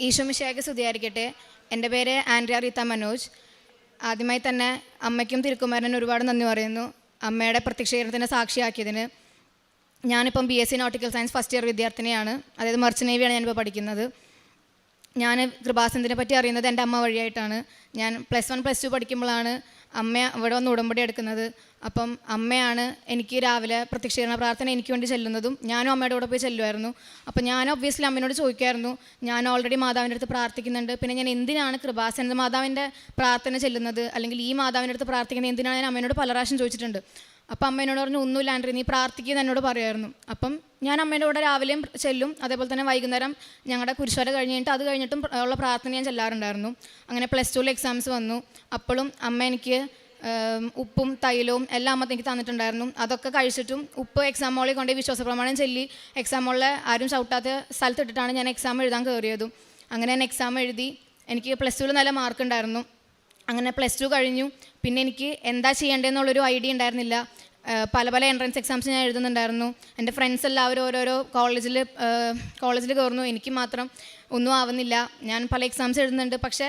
ഈശോമിശിഹായ്ക്ക് സ്തുതിയായിരിക്കട്ടെ. എൻ്റെ പേര് ആൻഡ്രിയ റീത്ത മനോജ്. ആദ്യമായി തന്നെ അമ്മയ്ക്കും തിരുക്കുമാരനും ഒരുപാട് നന്ദി പറയുന്നു, അമ്മയുടെ പ്രത്യക്ഷീകരണത്തിന് സാക്ഷിയാക്കിയതിന്. ഞാനിപ്പം BSc nautical science first year വിദ്യാർത്ഥിനിയാണ്, അതായത് മർച്ചൻ്റ് നേവിയാണ് ഞാനിപ്പോൾ പഠിക്കുന്നത്. ഞാൻ കൃപാസനത്തിനെ പറ്റി അറിയുന്നത് എൻ്റെ അമ്മ വഴിയായിട്ടാണ്. ഞാൻ +1 +2 പഠിക്കുമ്പോഴാണ് അമ്മ ഇവിടെ വന്ന് ഉടമ്പടി എടുക്കുന്നത്. അപ്പം അമ്മയാണ് എനിക്ക് രാവിലെ പ്രത്യക്ഷീകരണ പ്രാർത്ഥന എനിക്ക് വേണ്ടി ചെല്ലുന്നതും ഞാനും അമ്മയുടെ കൂടെ പോയി ചെല്ലുമായിരുന്നു. അപ്പം ഞാൻ ഒബ്വിയസ്ലി അമ്മയോട് ചോദിക്കുമായിരുന്നു, ഞാൻ ഓൾറെഡി മാതാവിൻ്റെ അടുത്ത് പ്രാർത്ഥിക്കുന്നുണ്ട്, പിന്നെ ഞാൻ എന്തിനാണ് കൃപാസന മാതാവിൻ്റെ പ്രാർത്ഥന ചെല്ലുന്നത്, അല്ലെങ്കിൽ ഈ മാതാവിൻ്റെ അടുത്ത് പ്രാർത്ഥിക്കുന്നത് എന്തിനാണ്? ഞാൻ അമ്മയോട് പല പ്രാവശ്യം ചോദിച്ചിട്ടുണ്ട്. അപ്പം അമ്മ എന്നോട് പറഞ്ഞു, ഒന്നുമില്ല ആൻഡ്രി, നീ പ്രാർത്ഥിക്കുക എന്നോട് പറയുമായിരുന്നു. അപ്പം ഞാൻ അമ്മേൻ്റെ കൂടെ രാവിലെയും ചെല്ലും, അതേപോലെ തന്നെ വൈകുന്നേരം ഞങ്ങളുടെ കുരിശുവര കഴിഞ്ഞിട്ട് അത് കഴിഞ്ഞിട്ടും ഉള്ള പ്രാർത്ഥന ഞാൻ ചെല്ലാറുണ്ടായിരുന്നു. അങ്ങനെ +2 എക്സാംസ് വന്നു. അപ്പോഴും അമ്മ എനിക്ക് ഉപ്പും തൈലവും എല്ലാം അമ്മ എനിക്ക് തന്നിട്ടുണ്ടായിരുന്നു. അതൊക്കെ കഴിച്ചിട്ടും ഉപ്പ് എക്സാം ഹോളിൽ കൊണ്ട് വിശ്വാസപ്രമാണം ചൊല്ലി എക്സാം ഹോളിൽ ആരും ചവിട്ടാത്ത സ്ഥലത്തിട്ടിട്ടാണ് ഞാൻ എക്സാം എഴുതാൻ കയറിയതും. അങ്ങനെ ഞാൻ എക്സാം എഴുതി. എനിക്ക് +2 നല്ല മാർക്ക് ഉണ്ടായിരുന്നു. അങ്ങനെ +2 കഴിഞ്ഞു. പിന്നെ എനിക്ക് എന്താ ചെയ്യേണ്ടതെന്നുള്ളൊരു ഐഡിയ ഉണ്ടായിരുന്നില്ല. പല എൻട്രൻസ് എക്സാംസ് ഞാൻ എഴുതുന്നുണ്ടായിരുന്നു. എൻ്റെ ഫ്രണ്ട്സ് എല്ലാവരും ഓരോരോ കോളേജിൽ കയറുന്നു, എനിക്ക് മാത്രം ഒന്നും ആവുന്നില്ല. ഞാൻ പല എക്സാംസ് എഴുതുന്നുണ്ട്, പക്ഷേ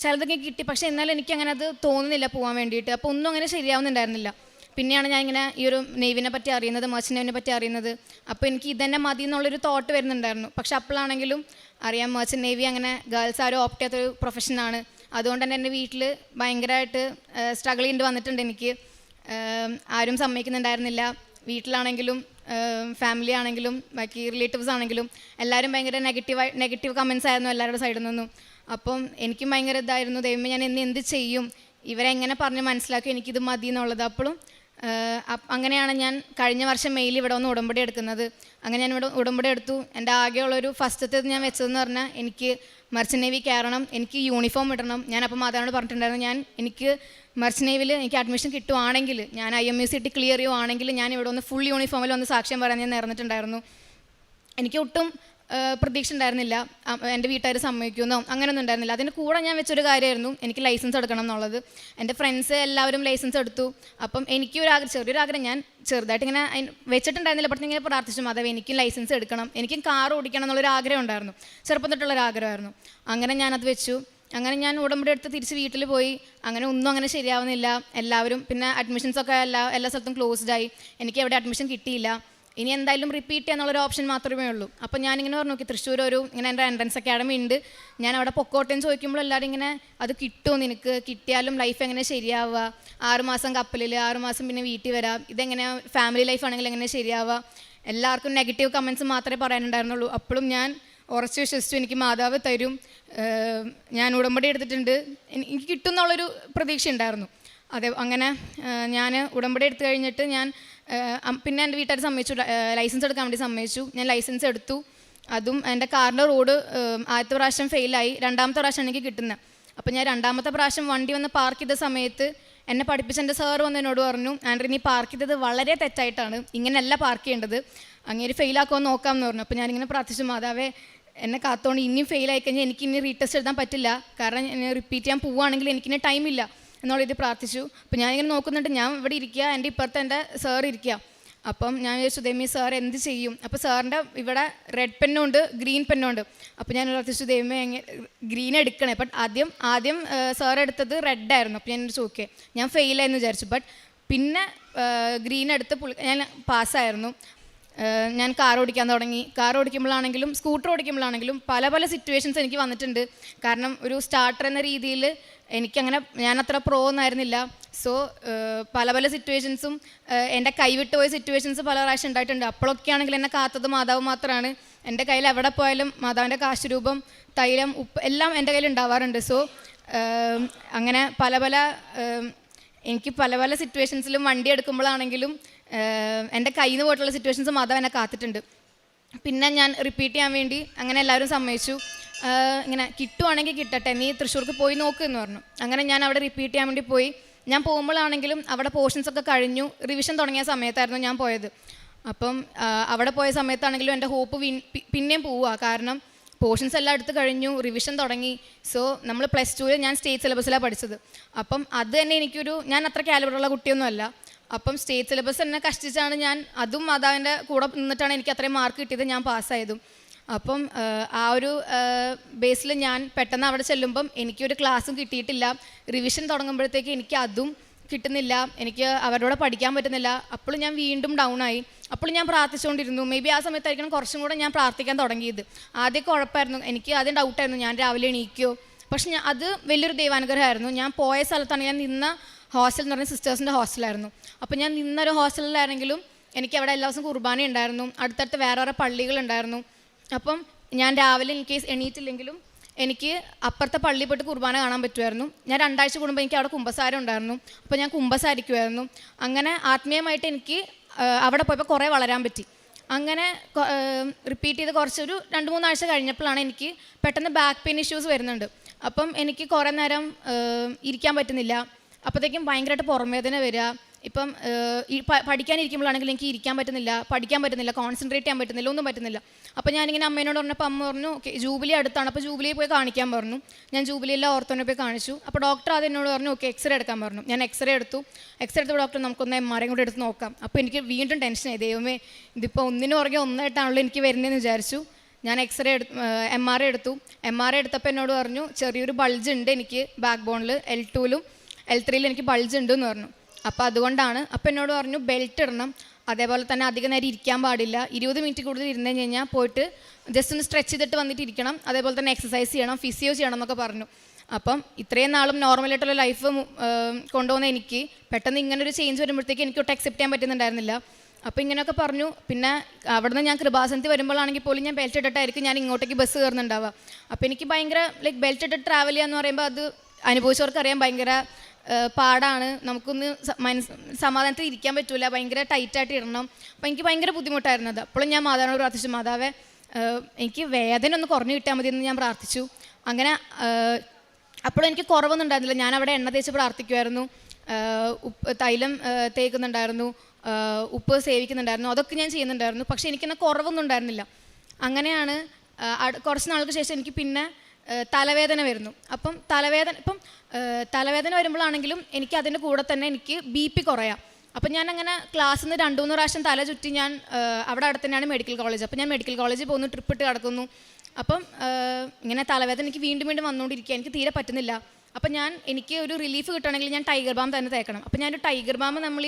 ചിലതൊക്കെ കിട്ടി, പക്ഷേ എന്നാലും എനിക്ക് അങ്ങനെ അത് തോന്നുന്നില്ല പോകാൻ വേണ്ടിയിട്ട്. അപ്പോൾ ഒന്നും അങ്ങനെ ശരിയാവുന്നുണ്ടായിരുന്നില്ല. പിന്നെയാണ് ഞാൻ ഇങ്ങനെ ഈ ഒരു നേവിനെ പറ്റി അറിയുന്നത്, മർച്ചൻ്റ് നേവിനെ പറ്റി അറിയുന്നത്. അപ്പോൾ എനിക്ക് ഇതന്നെ മതി എന്നുള്ളൊരു തോട്ട് വരുന്നുണ്ടായിരുന്നു. പക്ഷെ അപ്പോഴാണെങ്കിലും അറിയാം, മർച്ചൻ്റ് നേവി അങ്ങനെ ഗേൾസ് ആരും ഓപ്റ്റ് ചെയ്യാത്തൊരു പ്രൊഫഷനാണ്. അതുകൊണ്ട് തന്നെ എൻ്റെ വീട്ടിൽ ഭയങ്കരമായിട്ട് സ്ട്രഗിൾ ചെയ്യേണ്ടി വന്നിട്ടുണ്ട്. എനിക്ക് ആരും സമ്മതിക്കുന്നുണ്ടായിരുന്നില്ല. വീട്ടിലാണെങ്കിലും ഫാമിലി ആണെങ്കിലും ബാക്കി റിലേറ്റീവ്സ് ആണെങ്കിലും എല്ലാവരും ഭയങ്കര നെഗറ്റീവ് കമൻസ് ആയിരുന്നു എല്ലാവരുടെ സൈഡിൽ നിന്നും. അപ്പം എനിക്കും ഭയങ്കര ഇതായിരുന്നു, ദൈവമേ ഞാൻ എന്ത് ചെയ്യും, ഇവരെങ്ങനെ പറഞ്ഞ് മനസ്സിലാക്കി എനിക്കിത് മതി എന്നുള്ളത്. അപ്പോഴും അങ്ങനെയാണ് ഞാൻ കഴിഞ്ഞ വർഷം മെയിൽ ഇവിടെ വന്ന് ഉടമ്പടി എടുക്കുന്നത്. അങ്ങനെ ഞാൻ ഇവിടെ ഉടമ്പടി എടുത്തു. എൻ്റെ ആകെയുള്ളൊരു ഫസ്റ്റത്തെ ഞാൻ വെച്ചതെന്ന് പറഞ്ഞാൽ, എനിക്ക് മർച്ചൻ്റ് നേവി കയറണം, എനിക്ക് യൂണിഫോം ഇടണം. ഞാൻ അപ്പം മാതാവിനോട് പറഞ്ഞിട്ടുണ്ടായിരുന്നു, എനിക്ക് മർച്ചൻ്റ് നേവിയിൽ എനിക്ക് അഡ്മിഷൻ കിട്ടുവാണെങ്കിൽ, ഞാൻ IMUCT ക്ലിയർ ചെയ്യുവാണെങ്കിൽ ഞാൻ ഇവിടെ ഒന്ന് ഫുൾ യൂണിഫോമിൽ ഒന്ന് സാക്ഷ്യം പറയാൻ ഞാൻ നേർന്നിട്ടുണ്ടായിരുന്നു. എനിക്ക് ഒട്ടും പ്രതീക്ഷ ഉണ്ടായിരുന്നില്ല എൻ്റെ വീട്ടുകാർ സമ്മതിക്കുമെന്നോ അങ്ങനെയൊന്നും ഉണ്ടായിരുന്നില്ല. അതിന് കൂടെ ഞാൻ വെച്ചൊരു കാര്യമായിരുന്നു എനിക്ക് ലൈസൻസ് എടുക്കണം എന്നുള്ളത്. എൻ്റെ ഫ്രണ്ട്സ് എല്ലാവരും ലൈസൻസ് എടുത്തു. അപ്പം ചെറിയൊരു ആഗ്രഹം ഞാൻ ചെറുതായിട്ട് ഇങ്ങനെ വെച്ചിട്ടുണ്ടായിരുന്നില്ല. പക്ഷേ ഇങ്ങനെ പ്രാർത്ഥിച്ചു, മാതാവേ എനിക്കും ലൈസൻസ് എടുക്കണം, എനിക്കും കാർ ഓടിക്കണം എന്നുള്ളൊരു ആഗ്രഹം ഉണ്ടായിരുന്നു, ചെറുപ്പം തൊട്ടുള്ളൊരു ആഗ്രഹമായിരുന്നു. അങ്ങനെ ഞാനത് വെച്ചു. അങ്ങനെ ഞാൻ ഉടമ്പടി എടുത്ത് തിരിച്ച് വീട്ടിൽ പോയി. അങ്ങനെ ഒന്നും അങ്ങനെ ശരിയാവുന്നില്ല. എല്ലാവരും പിന്നെ അഡ്മിഷൻസൊക്കെ എല്ലാ സ്ഥലത്തും ക്ലോസ്ഡായി. എനിക്ക് എവിടെ അഡ്മിഷൻ കിട്ടിയില്ല. ഇനി എന്തായാലും റിപ്പീറ്റ് ചെയ്യാന്നുള്ളൊരു ഓപ്ഷൻ മാത്രമേ ഉള്ളൂ. അപ്പോൾ ഞാനിങ്ങനെ പറഞ്ഞു, നോക്കി തൃശ്ശൂർ ഇങ്ങനെ എൻ്റെ എൻട്രൻസ് അക്കാഡമി ഉണ്ട്, ഞാൻ അവിടെ പൊക്കോട്ടേന്ന് ചോദിക്കുമ്പോൾ എല്ലാവരും ഇങ്ങനെ, അത് കിട്ടുമോ നിനക്ക്, കിട്ടിയാലും ലൈഫ് എങ്ങനെ ശരിയാവുക, 6 മാസം കപ്പലിൽ, 6 മാസം പിന്നെ വീട്ടിൽ വരാം, ഇതെങ്ങനെയാണ് ഫാമിലി ലൈഫ് ആണെങ്കിൽ എങ്ങനെ ശരിയാവുക, എല്ലാവർക്കും നെഗറ്റീവ് കമൻസ് മാത്രമേ പറയാനുണ്ടായിരുന്നുള്ളൂ. അപ്പോഴും ഞാൻ ഉറച്ചു വിശ്വസിച്ചു എനിക്ക് മാതാവ് തരും, ഞാൻ ഉടമ്പടി എടുത്തിട്ടുണ്ട്, എനിക്ക് കിട്ടും എന്നുള്ളൊരു പ്രതീക്ഷ ഉണ്ടായിരുന്നു. അതെ, അങ്ങനെ ഞാൻ ഉടമ്പടി എടുത്തു കഴിഞ്ഞിട്ട് ഞാൻ പിന്നെ എൻ്റെ വീട്ടുകാർ സമ്മതിച്ചു, ലൈസൻസ് എടുക്കാൻ വേണ്ടി സമ്മതിച്ചു. ഞാൻ ലൈസൻസ് എടുത്തു. അതും എൻ്റെ കാറിൻ്റെ റോഡ് ആദ്യത്തെ പ്രാവശ്യം ഫെയിലായി, 2ാമത്തെ പ്രാവശ്യം എനിക്ക് കിട്ടുന്നത്. അപ്പോൾ ഞാൻ 2ാമത്തെ പ്രാവശ്യം വണ്ടി വന്ന് പാർക്ക് ചെയ്ത സമയത്ത് എന്നെ പഠിപ്പിച്ച എൻ്റെ സാറ് വന്ന് എന്നോട് പറഞ്ഞു, ആൻഡ്രി നീ പാർക്ക് ചെയ്തത് വളരെ തെറ്റായിട്ടാണ്, ഇങ്ങനെയല്ല പാർക്ക് ചെയ്യേണ്ടത്, അങ്ങനെ ഫെയിലാക്കുമെന്ന് നോക്കാമെന്ന് പറഞ്ഞു. അപ്പോൾ ഞാനിങ്ങനെ പ്രാർത്ഥിച്ചു, മാതാവേ എന്നെ കാത്തോണ്ട് ഇനിയും ഫെയിലായി കഴിഞ്ഞാൽ എനിക്കിനി റീടെസ്റ്റ് എഴുതാൻ പറ്റില്ല, കാരണം റിപ്പീറ്റ് ചെയ്യാൻ പോവുകയാണെങ്കിൽ എനിക്കിനി ടൈമില്ല എന്നുള്ള ഇത് പ്രാർത്ഥിച്ചു. അപ്പോൾ ഞാനിങ്ങനെ നോക്കുന്നുണ്ട്, ഞാൻ ഇവിടെ ഇരിക്കുക, എൻ്റെ ഇപ്പുറത്ത് എൻ്റെ സാർ ഇരിക്കുക. അപ്പം ഞാൻ വിചാരിച്ചു, ദൈവമേ സാർ എന്ത് ചെയ്യും. അപ്പോൾ സാറിൻ്റെ ഇവിടെ റെഡ് പെന്നുണ്ട്, ഗ്രീൻ പെന്നുണ്ട്. അപ്പോൾ ഞാൻ പ്രാർത്ഥിച്ചു, ദൈവമേ ഗ്രീൻ എടുക്കണേ. ബട്ട് ആദ്യം സാർ എടുത്തത് റെഡായിരുന്നു. അപ്പോൾ ഞാൻ ചോദിക്കേ ഞാൻ ഫെയിലായെന്ന് വിചാരിച്ചു. ബട്ട് പിന്നെ ഗ്രീൻ എടുത്ത് ഞാൻ പാസ്സായിരുന്നു. ഞാൻ കാർ ഓടിക്കാൻ തുടങ്ങി. കാർ ഓടിക്കുമ്പോഴാണെങ്കിലും സ്കൂട്ടർ ഓടിക്കുമ്പോഴാണെങ്കിലും പല സിറ്റുവേഷൻസ് എനിക്ക് വന്നിട്ടുണ്ട്. കാരണം ഒരു സ്റ്റാർട്ടർ എന്ന രീതിയിൽ എനിക്കങ്ങനെ ഞാനത്ര പ്രോ ഒന്നായിരുന്നില്ല. സോ പല സിറ്റുവേഷൻസും എൻ്റെ കൈവിട്ട് പോയ സിറ്റുവേഷൻസ് പല പ്രാവശ്യം ഉണ്ടായിട്ടുണ്ട്. അപ്പോഴൊക്കെ ആണെങ്കിൽ എന്നെ കാത്തത് മാതാവ് മാത്രമാണ്. എൻ്റെ കയ്യിൽ എവിടെ പോയാലും മാതാവിൻ്റെ കാശുരൂപം, തൈലം, ഉപ്പ് എല്ലാം എൻ്റെ കയ്യിൽ ഉണ്ടാവാറുണ്ട്. സോ അങ്ങനെ എനിക്ക് പല സിറ്റുവേഷൻസിലും വണ്ടി എടുക്കുമ്പോഴാണെങ്കിലും എൻ്റെ കയ്യിൽ നിന്ന് പോയിട്ടുള്ള സിറ്റുവേഷൻസ് മാതാവ് എന്നെ കാത്തിട്ടുണ്ട്. പിന്നെ ഞാൻ റിപ്പീറ്റ് ചെയ്യാൻ വേണ്ടി അങ്ങനെ എല്ലാവരും സമ്മതിച്ചു, ഇങ്ങനെ കിട്ടുവാണെങ്കിൽ കിട്ടട്ടെ, നീ തൃശ്ശൂർക്ക് പോയി നോക്ക് എന്ന് പറഞ്ഞു. അങ്ങനെ ഞാൻ അവിടെ റിപ്പീറ്റ് ചെയ്യാൻ വേണ്ടി പോയി. ഞാൻ പോകുമ്പോഴാണെങ്കിലും അവിടെ പോർഷൻസൊക്കെ കഴിഞ്ഞു, റിവിഷൻ തുടങ്ങിയ സമയത്തായിരുന്നു ഞാൻ പോയത്. അപ്പം അവിടെ പോയ സമയത്താണെങ്കിലും എൻ്റെ ഹോപ്പ് പിന്നെയും പോവുക, കാരണം പോർഷൻസ് എല്ലാം എടുത്ത് കഴിഞ്ഞു, റിവിഷൻ തുടങ്ങി. സോ നമ്മൾ +2 ഞാൻ സ്റ്റേറ്റ് സിലബസിലാണ് പഠിച്ചത്. അപ്പം അത് തന്നെ ഞാൻ അത്ര കാലിബറുള്ള കുട്ടിയൊന്നുമല്ല. അപ്പം സ്റ്റേറ്റ് സിലബസ് തന്നെ കഷ്ടിച്ചാണ് ഞാൻ അതും മാതാവിൻ്റെ കൂടെ നിന്നിട്ടാണ് എനിക്ക് അത്രയും മാർക്ക് കിട്ടിയത്, ഞാൻ പാസ്സായതും. അപ്പം ആ ഒരു ബേസിൽ ഞാൻ പെട്ടെന്ന് അവിടെ ചെല്ലുമ്പം എനിക്കൊരു ക്ലാസ്സും കിട്ടിയിട്ടില്ല. റിവിഷൻ തുടങ്ങുമ്പോഴത്തേക്ക് എനിക്ക് അതും കിട്ടുന്നില്ല, എനിക്ക് അവരോട് പഠിക്കാൻ പറ്റുന്നില്ല. അപ്പോൾ ഞാൻ വീണ്ടും ഡൗൺ ആയി. അപ്പോൾ ഞാൻ പ്രാർത്ഥിച്ചുകൊണ്ടിരുന്നു. മേ ബി ആ സമയത്തായിരിക്കണം കുറച്ചും കൂടെ ഞാൻ പ്രാർത്ഥിക്കാൻ തുടങ്ങിയത്. ആദ്യം കുഴപ്പമായിരുന്നു, എനിക്ക് ആദ്യം ഡൗട്ടായിരുന്നു ഞാൻ രാവിലെ എണീക്കുമോ. പക്ഷെ അത് വലിയൊരു ദൈവാനുഗ്രഹമായിരുന്നു. ഞാൻ പോയ സ്ഥലത്താണ്, ഞാൻ നിന്ന ഹോസ്റ്റൽ എന്ന് പറഞ്ഞാൽ സിസ്റ്റേഴ്സിൻ്റെ ഹോസ്റ്റലായിരുന്നു. അപ്പോൾ ഞാൻ നിന്നൊരു ഹോസ്റ്റലിലാണെങ്കിലും എനിക്ക് അവിടെ എല്ലാ ദിവസവും കുർബാന ഉണ്ടായിരുന്നു, അടുത്തടുത്ത് വേറെ വേറെ പള്ളികളുണ്ടായിരുന്നു. അപ്പം ഞാൻ രാവിലെ ഇൻ കേസ് എണീറ്റില്ലെങ്കിലും എനിക്ക് അപ്പുറത്തെ പള്ളിയിൽ പോയിട്ട് കുർബാന കാണാൻ പറ്റുമായിരുന്നു. ഞാൻ 2 ആഴ്ച കൂടുമ്പോൾ എനിക്ക് അവിടെ കുമ്പസാരം ഉണ്ടായിരുന്നു, അപ്പോൾ ഞാൻ കുമ്പസാരിക്കുമായിരുന്നു. അങ്ങനെ ആത്മീയമായിട്ട് എനിക്ക് അവിടെ പോയപ്പോൾ കുറേ വളരാൻ പറ്റി. അങ്ങനെ റിപ്പീറ്റ് ചെയ്ത് കുറച്ചൊരു 2-3 ആഴ്ച കഴിഞ്ഞപ്പോഴാണ് എനിക്ക് പെട്ടെന്ന് ബാക്ക് പെയിൻ ഇഷ്യൂസ് വരുന്നുണ്ട്. അപ്പം എനിക്ക് കുറേ നേരം ഇരിക്കാൻ പറ്റുന്നില്ല. അപ്പോഴത്തേക്കും ഭയങ്കരമായിട്ട് പുറംവേദന വരിക. ഇപ്പം പഠിക്കാനിരിക്കുമ്പോഴാണെങ്കിൽ എനിക്ക് ഇരിക്കാൻ പറ്റുന്നില്ല, പഠിക്കാൻ പറ്റുന്നില്ല, കോൺസെൻട്രേറ്റ് ചെയ്യാൻ പറ്റുന്നില്ല, ഒന്നും പറ്റുന്നില്ല. അപ്പോൾ ഞാനിങ്ങനെ അമ്മേനോട് പറഞ്ഞപ്പോൾ അമ്മ പറഞ്ഞു ഓക്കെ ജൂബിലി അടുത്താണ്, അപ്പോൾ ജൂബിലിയിൽ പോയി കാണിക്കാൻ പറഞ്ഞു. ഞാൻ ജൂബിലിയിലെ ഓർത്തോനെ പോയി കാണിച്ചു. അപ്പോൾ ഡോക്ടർ അത് എന്നോട് പറഞ്ഞു ഓക്കെ എക്സ്റേ എടുക്കാൻ പറഞ്ഞു. ഞാൻ എക്സ്റേ എടുത്തു. എടുത്തപ്പോൾ ഡോക്ടർ നമുക്കൊന്ന് MRI കൂടെ എടുത്ത് നോക്കാം. അപ്പോൾ എനിക്ക് വീണ്ടും ടെൻഷനായി, ദൈവമേ ഇതിപ്പോൾ ഒന്നിനു പുറകെ ഒന്നായിട്ടാണല്ലോ എനിക്ക് വരുന്നതെന്ന് വിചാരിച്ചു. ഞാൻ MRI എടുത്തു. MRI എടുത്തപ്പോൾ എന്നോട് പറഞ്ഞു ചെറിയൊരു ബൾജ് ഉണ്ട് എനിക്ക് ബാക്ക് ബോണിൽ, L2-ലും L3-ലും എനിക്ക് ബൾജ് ഉണ്ട് എന്ന് പറഞ്ഞു. അപ്പോൾ അതുകൊണ്ടാണ്. അപ്പോൾ എന്നോട് പറഞ്ഞു ബെൽറ്റ് ഇടണം, അതേപോലെ തന്നെ അധികം നേരം ഇരിക്കാൻ പാടില്ല, 20 മിനിറ്റ് കൂടുതൽ ഇരുന്ന് കഴിഞ്ഞാൽ പോയിട്ട് ജസ്റ്റ് ഒന്ന് സ്ട്രെച്ച് ചെയ്തിട്ട് വന്നിട്ട് ഇരിക്കണം, അതേപോലെ തന്നെ എക്സസൈസ് ചെയ്യണം, ഫിസിയോ ചെയ്യണം എന്നൊക്കെ പറഞ്ഞു. അപ്പം ഇത്രയും നാളും നോർമലായിട്ടുള്ള ലൈഫ് കൊണ്ടുപോകുന്ന എനിക്ക് പെട്ടെന്ന് ഇങ്ങനൊരു ചേഞ്ച് വരുമ്പോഴത്തേക്ക് എനിക്ക് ഒട്ടും അക്സെപ്റ്റ് ചെയ്യാൻ പറ്റുന്നുണ്ടായിരുന്നില്ല. അപ്പോൾ ഇങ്ങനെയൊക്കെ പറഞ്ഞു. പിന്നെ അവിടുന്ന് ഞാൻ കൃപാസനത്തിൽ വരുമ്പോഴാണെങ്കിൽ പോലും ഞാൻ ബെൽറ്റ് ഇട്ടിട്ടായിരിക്കും ഞാൻ ഇങ്ങോട്ടേക്ക് ബസ് കയറുന്നുണ്ടാവുക. അപ്പോൾ എനിക്ക് ഭയങ്കര ലൈക്ക് ബെൽറ്റ് ഇട്ടിട്ട് ട്രാവൽ ചെയ്യുക എന്ന് പറയുമ്പോൾ അത് അനുഭവിച്ചവർക്കറിയാം ഭയങ്കര പാടാണ്. നമുക്കൊന്ന് സമാധാനത്തിൽ ഇരിക്കാൻ പറ്റില്ല, ഭയങ്കര ടൈറ്റായിട്ട് ഇടണം. അപ്പോൾ എനിക്ക് ഭയങ്കര ബുദ്ധിമുട്ടായിരുന്നു അത്. അപ്പോഴും ഞാൻ മാതാവിനോട് പ്രാർത്ഥിച്ചു, മാതാവേ എനിക്ക് വേദന ഒന്ന് കുറഞ്ഞു കിട്ടിയാൽ മതി എന്ന് ഞാൻ പ്രാർത്ഥിച്ചു. അങ്ങനെ അപ്പോഴും എനിക്ക് കുറവൊന്നും ഉണ്ടായിരുന്നില്ല. ഞാൻ അവിടെ എണ്ണ തേച്ച് പ്രാർത്ഥിക്കുമായിരുന്നു, തൈലം തേക്കുന്നുണ്ടായിരുന്നു, ഉപ്പ് സേവിക്കുന്നുണ്ടായിരുന്നു, അതൊക്കെ ഞാൻ ചെയ്യുന്നുണ്ടായിരുന്നു. പക്ഷേ എനിക്കെന്നെ കുറവൊന്നും ഉണ്ടായിരുന്നില്ല. അങ്ങനെയാണ് കുറച്ച് നാൾക്ക് ശേഷം എനിക്ക് പിന്നെ തലവേദന വരുന്നു. അപ്പം തലവേദന വരുമ്പോഴാണെങ്കിലും എനിക്ക് അതിൻ്റെ കൂടെ തന്നെ എനിക്ക് BP കുറയാം. അപ്പം ഞാൻ അങ്ങനെ ക്ലാസ്സിൽ നിന്ന് 2-3 പ്രാവശ്യം തല ചുറ്റി ഞാൻ അവിടെ അടുത്ത് തന്നെയാണ് മെഡിക്കൽ കോളേജ്. അപ്പം ഞാൻ മെഡിക്കൽ കോളേജിൽ പോകുന്നു, ട്രിപ്പ് ഇട്ട് കിടക്കുന്നു. അപ്പം ഇങ്ങനെ തലവേദന എനിക്ക് വീണ്ടും വന്നുകൊണ്ടിരിക്കുക, എനിക്ക് തീരെ പറ്റുന്നില്ല. അപ്പം എനിക്ക് ഒരു റിലീഫ് കിട്ടണമെങ്കിൽ ഞാൻ ടൈഗർ ബാം തന്നെ തേക്കണം. അപ്പം ഞാനൊരു ടൈഗർ ബാം നമ്മൾ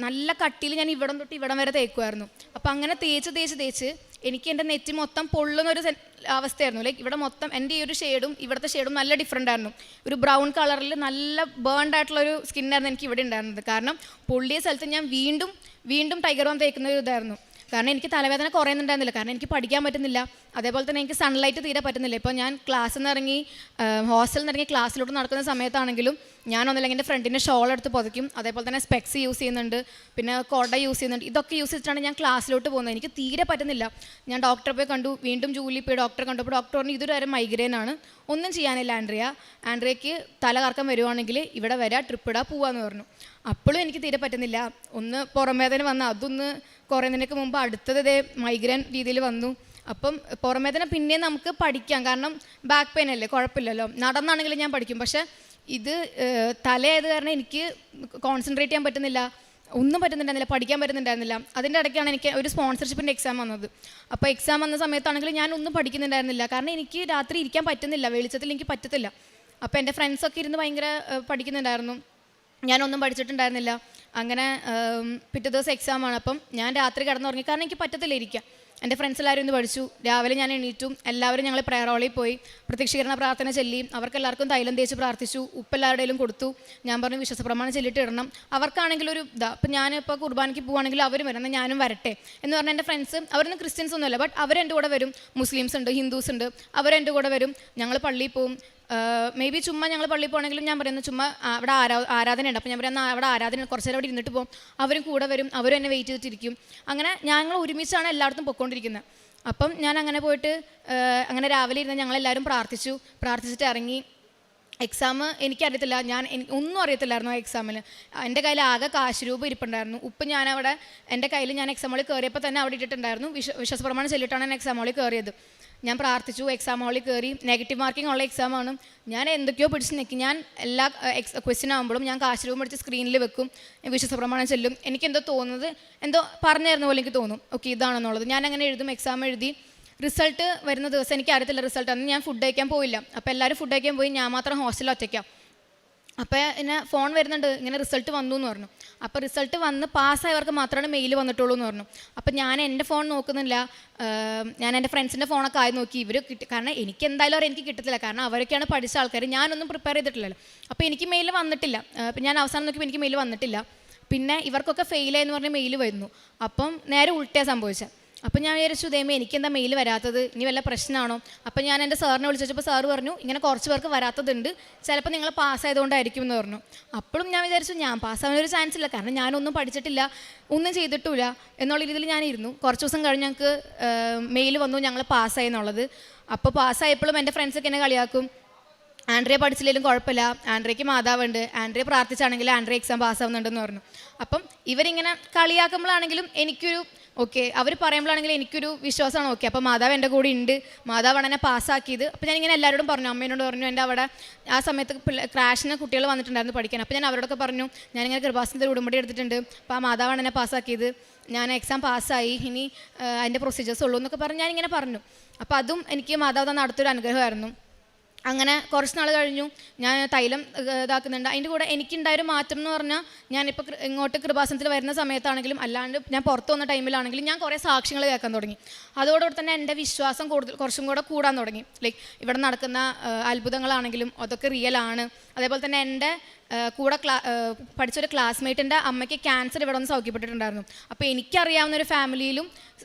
നല്ല കട്ടിയിൽ ഞാൻ ഇവിടം തൊട്ട് ഇവിടം വരെ തേക്കുമായിരുന്നു. അപ്പോൾ അങ്ങനെ തേച്ച് എനിക്ക് എൻ്റെ നെറ്റി മൊത്തം പൊള്ളുന്നൊരു അവസ്ഥയായിരുന്നു. ലൈക്ക് ഇവിടെ മൊത്തം എൻ്റെ ഈ ഒരു ഷെയ്ഡും ഇവിടുത്തെ ഷെയ്ഡും നല്ല ഡിഫറെൻ്റ് ആയിരുന്നു. ഒരു ബ്രൗൺ കളറിൽ നല്ല ബേൺഡ് ആയിട്ടുള്ളൊരു സ്കിന്നായിരുന്നു എനിക്ക് ഇവിടെ ഉണ്ടായിരുന്നത്. കാരണം പൊള്ളിയ സ്ഥലത്ത് ഞാൻ വീണ്ടും ടൈഗർ ബാം തേക്കുന്ന ഒരു ഇതായിരുന്നു. കാരണം എനിക്ക് തലവേദന കുറയുന്നുണ്ടായിരുന്നില്ല, കാരണം എനിക്ക് പഠിക്കാൻ പറ്റുന്നില്ല, അതേപോലെ തന്നെ എനിക്ക് സൺലൈറ്റ് തീരെ പറ്റുന്നില്ല. ഇപ്പോൾ ഞാൻ ക്ലാസ്സിൽ നിന്ന് ഇറങ്ങി ഹോസ്റ്റലിൽ നിന്ന് ഇറങ്ങി ക്ലാസ്സിലോട്ട് നടക്കുന്ന സമയത്താണെങ്കിലും ഞാനൊന്നില്ലെങ്കിൽ എൻ്റെ ഫ്രണ്ടിൻ്റെ ഷോൾ എടുത്ത് പുതയ്ക്കും, അതേപോലെ തന്നെ സ്പെക്സ് യൂസ് ചെയ്യുന്നുണ്ട്, പിന്നെ കൊട യൂസ് ചെയ്യുന്നുണ്ട്. ഇതൊക്കെ യൂസ് ചെയ്തിട്ടാണ് ഞാൻ ക്ലാസ്സിലോട്ട് പോകുന്നത്. എനിക്ക് തീരെ പറ്റുന്നില്ല. ഞാൻ ഡോക്ടറെ പോയി കണ്ടു, വീണ്ടും ജൂലിയിൽ പോയി ഡോക്ടറെ കണ്ടപ്പോൾ ഡോക്ടർ പറഞ്ഞു ഇതൊരു തരം മൈഗ്രെയിൻ ആണ്, ഒന്നും ചെയ്യാനില്ല ആൻഡ്രിയയ്ക്ക് തല കറക്കം വരുവാണെങ്കിൽ ഇവിടെ വരാം, ട്രിപ്പ് ഇടാൻ പോവാന്ന് പറഞ്ഞു. അപ്പോഴും എനിക്ക് തീരെ പറ്റുന്നില്ല. ഒന്ന് പുറംവേദന വന്ന് അതൊന്ന് കുറയുന്നതിനൊക്കെ മുമ്പ് അടുത്തത് ഇതേ മൈഗ്രെയിൻ രീതിയിൽ വന്നു. അപ്പം പുറംവേദന പിന്നെയും നമുക്ക് പഠിക്കാം, കാരണം ബാക്ക് പെയിൻ അല്ലേ, കുഴപ്പമില്ലല്ലോ, നടന്നാണെങ്കിലും ഞാൻ പഠിക്കും. പക്ഷേ ഇത് തലയായത് കാരണം എനിക്ക് കോൺസെൻട്രേറ്റ് ചെയ്യാൻ പറ്റുന്നില്ല, ഒന്നും പറ്റുന്നുണ്ടായിരുന്നില്ല, പഠിക്കാൻ പറ്റുന്നുണ്ടായിരുന്നില്ല. അതിൻ്റെ ഇടയ്ക്കാണ് എനിക്ക് ഒരു സ്പോൺസർഷിപ്പിൻ്റെ എക്സാം വന്നത്. അപ്പോൾ എക്സാം വന്ന സമയത്താണെങ്കിൽ ഞാൻ ഒന്നും പഠിക്കുന്നുണ്ടായിരുന്നില്ല, കാരണം എനിക്ക് രാത്രി ഇരിക്കാൻ പറ്റുന്നില്ല, വെളിച്ചത്തിൽ എനിക്ക് പറ്റത്തില്ല. അപ്പോൾ എൻ്റെ ഫ്രണ്ട്സൊക്കെ ഇരുന്ന് ഭയങ്കര പഠിക്കുന്നുണ്ടായിരുന്നു, ഞാനൊന്നും പഠിച്ചിട്ടുണ്ടായിരുന്നില്ല. അങ്ങനെ പിറ്റേ ദിവസം എക്സാമാണ്. അപ്പം ഞാൻ രാത്രി കിടന്നുറങ്ങി, കാരണം എനിക്ക് പറ്റത്തില്ല ഇരിക്കാൻ. എൻ്റെ ഫ്രണ്ട്സ് എല്ലാവരും ഇന്ന് പഠിച്ചു. രാവിലെ ഞാൻ എണീറ്റും എല്ലാവരും ഞങ്ങൾ പ്രയർ ഹാളിൽ പോയി പ്രത്യക്ഷീകരണ പ്രാർത്ഥന ചൊല്ലി. അവർക്കെല്ലാവർക്കും തൈലം തേച്ച് പ്രാർത്ഥിച്ചു, ഉപ്പെല്ലാവരുടെയും കൊടുത്തു. ഞാൻ പറഞ്ഞു വിശ്വാസപ്രമാണം ചൊല്ലിയിട്ട് ഇടണം. അവർക്കാണെങ്കിലും ഒരു അപ്പം ഞാനിപ്പോൾ കുർബാനയ്ക്ക് പോവുകയാണെങ്കിൽ അവരും വരും, എന്നാൽ ഞാനും വരട്ടെ എന്ന് പറഞ്ഞാൽ എൻ്റെ ഫ്രണ്ട്സ് അവരൊന്നും ക്രിസ്ത്യൻസ് ഒന്നുമല്ല, ബട്ട് അവരെൻ്റെ കൂടെ വരും. മുസ്ലിംസ് ഉണ്ട്, ഹിന്ദുസ് ഉണ്ട്, അവരെൻ്റെ കൂടെ വരും. ഞങ്ങൾ പള്ളിയിൽ പോവും. മേ ബി ചുമ്മാ ഞങ്ങൾ പള്ളിയിൽ പോകണമെങ്കിലും ഞാൻ പറയുന്നത് ചുമ്മാ അവിടെ ആരാധനയുണ്ട്, അപ്പോൾ ഞാൻ പറയുന്നത് അവിടെ ആരാധന കുറച്ച് നേരം അവിടെ ഇരുന്നിട്ട് പോകും. അവരും കൂടെ വരും, അവരും എന്നെ വെയിറ്റ് ചെയ്തിട്ടിരിക്കും. അങ്ങനെ ഞങ്ങൾ ഒരുമിച്ചാണ് എല്ലായിടത്തും പൊയ്ക്കൊണ്ടിരിക്കുന്നത്. അപ്പം ഞാൻ അങ്ങനെ പോയിട്ട് അങ്ങനെ രാവിലെ ഇരുന്ന് ഞങ്ങളെല്ലാവരും പ്രാർത്ഥിച്ചിട്ട് ഇറങ്ങി. എക്സാം എനിക്കറിയത്തില്ല, ഒന്നും അറിയത്തില്ലായിരുന്നു ആ എക്സാമിൽ. എൻ്റെ കയ്യിൽ ആകെ കാശ് രൂപ ഇരിപ്പുണ്ടായിരുന്നു. ഉപ്പ് ഞാനവിടെ എൻ്റെ കയ്യിൽ ഞാൻ എക്സാം ഹാളിൽ കയറിയപ്പോൾ തന്നെ അവിടെ ഇട്ടിട്ടുണ്ടായിരുന്നു. വിശ്വാസപ്രമാണം ചൊല്ലിയിട്ടാണ് ഞാൻ എക്സാം ഹാളിൽ കയറിയത്. ഞാൻ പ്രാർത്ഥിച്ചു, എക്സാം ഹാളിൽ കയറി. നെഗറ്റീവ് മാർക്കിംഗ് ഉള്ള എക്സാമാണ്. ഞാൻ എന്തൊക്കെയോ പിടിച്ച് നിൽക്കി. ഞാൻ എല്ലാ ക്വസ്റ്റ്യൻ ആകുമ്പോഴും ഞാൻ കാശ് രൂപം എടുത്ത് സ്ക്രീനിൽ വെക്കും, വിശ്വാസപ്രമാണം ചെല്ലും. എനിക്കെന്തോ തോന്നുന്നത്, എന്തോ പറഞ്ഞു തരുന്ന പോലെ എനിക്ക് തോന്നും, ഓക്കെ ഇതാണെന്നുള്ളത്. ഞാൻ അങ്ങനെ എഴുതും, എക്സാം എഴുതി. റിസൾട്ട് വരുന്ന ദിവസം എനിക്ക് അറിയത്തില്ല റിസൾട്ട്. അന്ന് ഞാൻ ഫുഡ് കഴിക്കാൻ പോയില്ല. അപ്പോൾ എല്ലാവരും ഫുഡ് കഴിക്കാൻ പോയി, ഞാൻ മാത്രം ഹോസ്റ്റലിൽ ഒറ്റയ്ക്കാം. അപ്പോൾ എന്നെ ഫോൺ വരുന്നുണ്ട്, ഇങ്ങനെ റിസൾട്ട് വന്നു എന്ന് പറഞ്ഞു. അപ്പോൾ റിസൾട്ട് വന്ന് പാസ്സായവർക്ക് മാത്രമാണ് മെയിൽ വന്നിട്ടുള്ളൂ എന്ന് പറഞ്ഞു. അപ്പോൾ ഞാൻ എൻ്റെ ഫോൺ നോക്കുന്നില്ല, ഞാൻ എൻ്റെ ഫ്രണ്ട്സിൻ്റെ ഫോണൊക്കെ ആയി നോക്കി. ഇവർ കാരണം എനിക്ക് എന്തായാലും എനിക്ക് കിട്ടത്തില്ല, കാരണം അവരൊക്കെയാണ് പഠിച്ച ആൾക്കാർ, ഞാനൊന്നും പ്രിപ്പയർ ചെയ്തിട്ടില്ലല്ലോ. അപ്പോൾ എനിക്ക് മെയിൽ വന്നിട്ടില്ല. അപ്പം ഞാൻ അവസാനം നോക്കിയപ്പോൾ എനിക്ക് മെയിൽ വന്നിട്ടില്ല. പിന്നെ ഇവർക്കൊക്കെ ഫെയിലായെന്ന് പറഞ്ഞ് മെയിൽ വരുന്നു. അപ്പം നേരെ ഉൾട്ടയാണ് സംഭവിച്ചത്. അപ്പം ഞാൻ വിചാരിച്ചു, ദൈവമേ എനിക്കെന്താ മെയിൽ വരാത്തത്, ഇനി വല്ല പ്രശ്നമാണോ? അപ്പം ഞാൻ എൻ്റെ സാറിനെ വിളിച്ചപ്പോൾ സാറ് പറഞ്ഞു, ഇങ്ങനെ കുറച്ച് പേർക്ക് വരാത്തതുണ്ട്, ചിലപ്പോൾ നിങ്ങൾ പാസ്സായതുകൊണ്ടായിരിക്കും എന്ന് പറഞ്ഞു. അപ്പോഴും ഞാൻ വിചാരിച്ചു ഞാൻ പാസ്സാവാനൊരു ചാൻസ് ഇല്ല, കാരണം ഞാനൊന്നും പഠിച്ചിട്ടില്ല, ഒന്നും ചെയ്തിട്ടില്ല എന്നുള്ള രീതിയിൽ ഞാനിരുന്നു. കുറച്ച് ദിവസം കഴിഞ്ഞ് ഞങ്ങൾക്ക് മെയിൽ വന്നു ഞങ്ങൾ പാസ്സായി എന്നുള്ളത്. അപ്പോൾ പാസ്സായപ്പോഴും എൻ്റെ ഫ്രണ്ട്സൊക്കെ എന്നെ കളിയാക്കും, ആൻഡ്രിയ പഠിച്ചില്ലെങ്കിലും കുഴപ്പമില്ല, ആൻഡ്രിയയ്ക്ക് മാതാവുണ്ട്, ആൻഡ്രിയ പ്രാർത്ഥിച്ചാണെങ്കിൽ ആൻഡ്രിയ എക്സാം പാസ്സാവുന്നുണ്ടെന്ന് പറഞ്ഞു. അപ്പം ഇവരിങ്ങനെ കളിയാക്കുമ്പോഴാണെങ്കിലും എനിക്കൊരു ഓക്കെ, അവർ പറയുമ്പോഴാണെങ്കിലും എനിക്കൊരു വിശ്വാസമാണ്, ഓക്കെ അപ്പോൾ മാതാവ് എൻ്റെ കൂടെ ഉണ്ട്, മാതാവാണ് എന്നെ പാസ്സാക്കിയത്. അപ്പോൾ ഞാനിങ്ങനെ എല്ലാവരോടും പറഞ്ഞു, അമ്മേനോട് പറഞ്ഞു, എൻ്റെ അവിടെ ആ സമയത്ത് ക്രാഷിന് കുട്ടികൾ വന്നിട്ടുണ്ടായിരുന്നു പഠിക്കാൻ. അപ്പോൾ ഞാൻ അവരോടൊക്കെ പറഞ്ഞു, ഞാനിങ്ങനെ കൃപാസനത്തിൽ ഉടമ്പടി എടുത്തിട്ടുണ്ട്, അപ്പോൾ ആ മാതാവാണ് എന്നെ പാസ്സാക്കിയത്, ഞാൻ എക്സാം പാസ്സായി, ഇനി അതിൻ്റെ പ്രൊസീജിയേഴ്സ് ഉള്ളൂ എന്നൊക്കെ പറഞ്ഞ് ഞാനിങ്ങനെ പറഞ്ഞു. അപ്പോൾ അതും എനിക്ക് മാതാവ് തന്ന അടുത്തൊരു അനുഗ്രഹമായിരുന്നു. അങ്ങനെ കുറച്ച് നാൾ കഴിഞ്ഞു, ഞാൻ തൈലം ഇതാക്കുന്നുണ്ട്. അതിൻ്റെ കൂടെ എനിക്കുണ്ടായൊരു മാറ്റം എന്ന് പറഞ്ഞാൽ, ഞാനിപ്പോൾ ഇങ്ങോട്ട് കൃപാസനത്തിൽ വരുന്ന സമയത്താണെങ്കിലും അല്ലാണ്ട് ഞാൻ പുറത്ത് വന്ന ടൈമിലാണെങ്കിലും ഞാൻ കുറേ സാക്ഷ്യങ്ങൾ കേൾക്കാൻ തുടങ്ങി. അതോടുകൂടി തന്നെ എൻ്റെ വിശ്വാസം കുറച്ചും കൂടെ കൂടാൻ തുടങ്ങി. ലൈക്ക് ഇവിടെ നടക്കുന്ന അത്ഭുതങ്ങളാണെങ്കിലും അതൊക്കെ റിയലാണ്. അതേപോലെ തന്നെ എൻ്റെ കൂടെ പഠിച്ചൊരു ക്ലാസ്മേറ്റിൻ്റെ അമ്മയ്ക്ക് ക്യാൻസർ ഇവിടെ ഒന്ന് സൗഖ്യപ്പെട്ടിട്ടുണ്ടായിരുന്നു. അപ്പോൾ എനിക്കറിയാവുന്ന ഒരു ഫാമിലിയിലും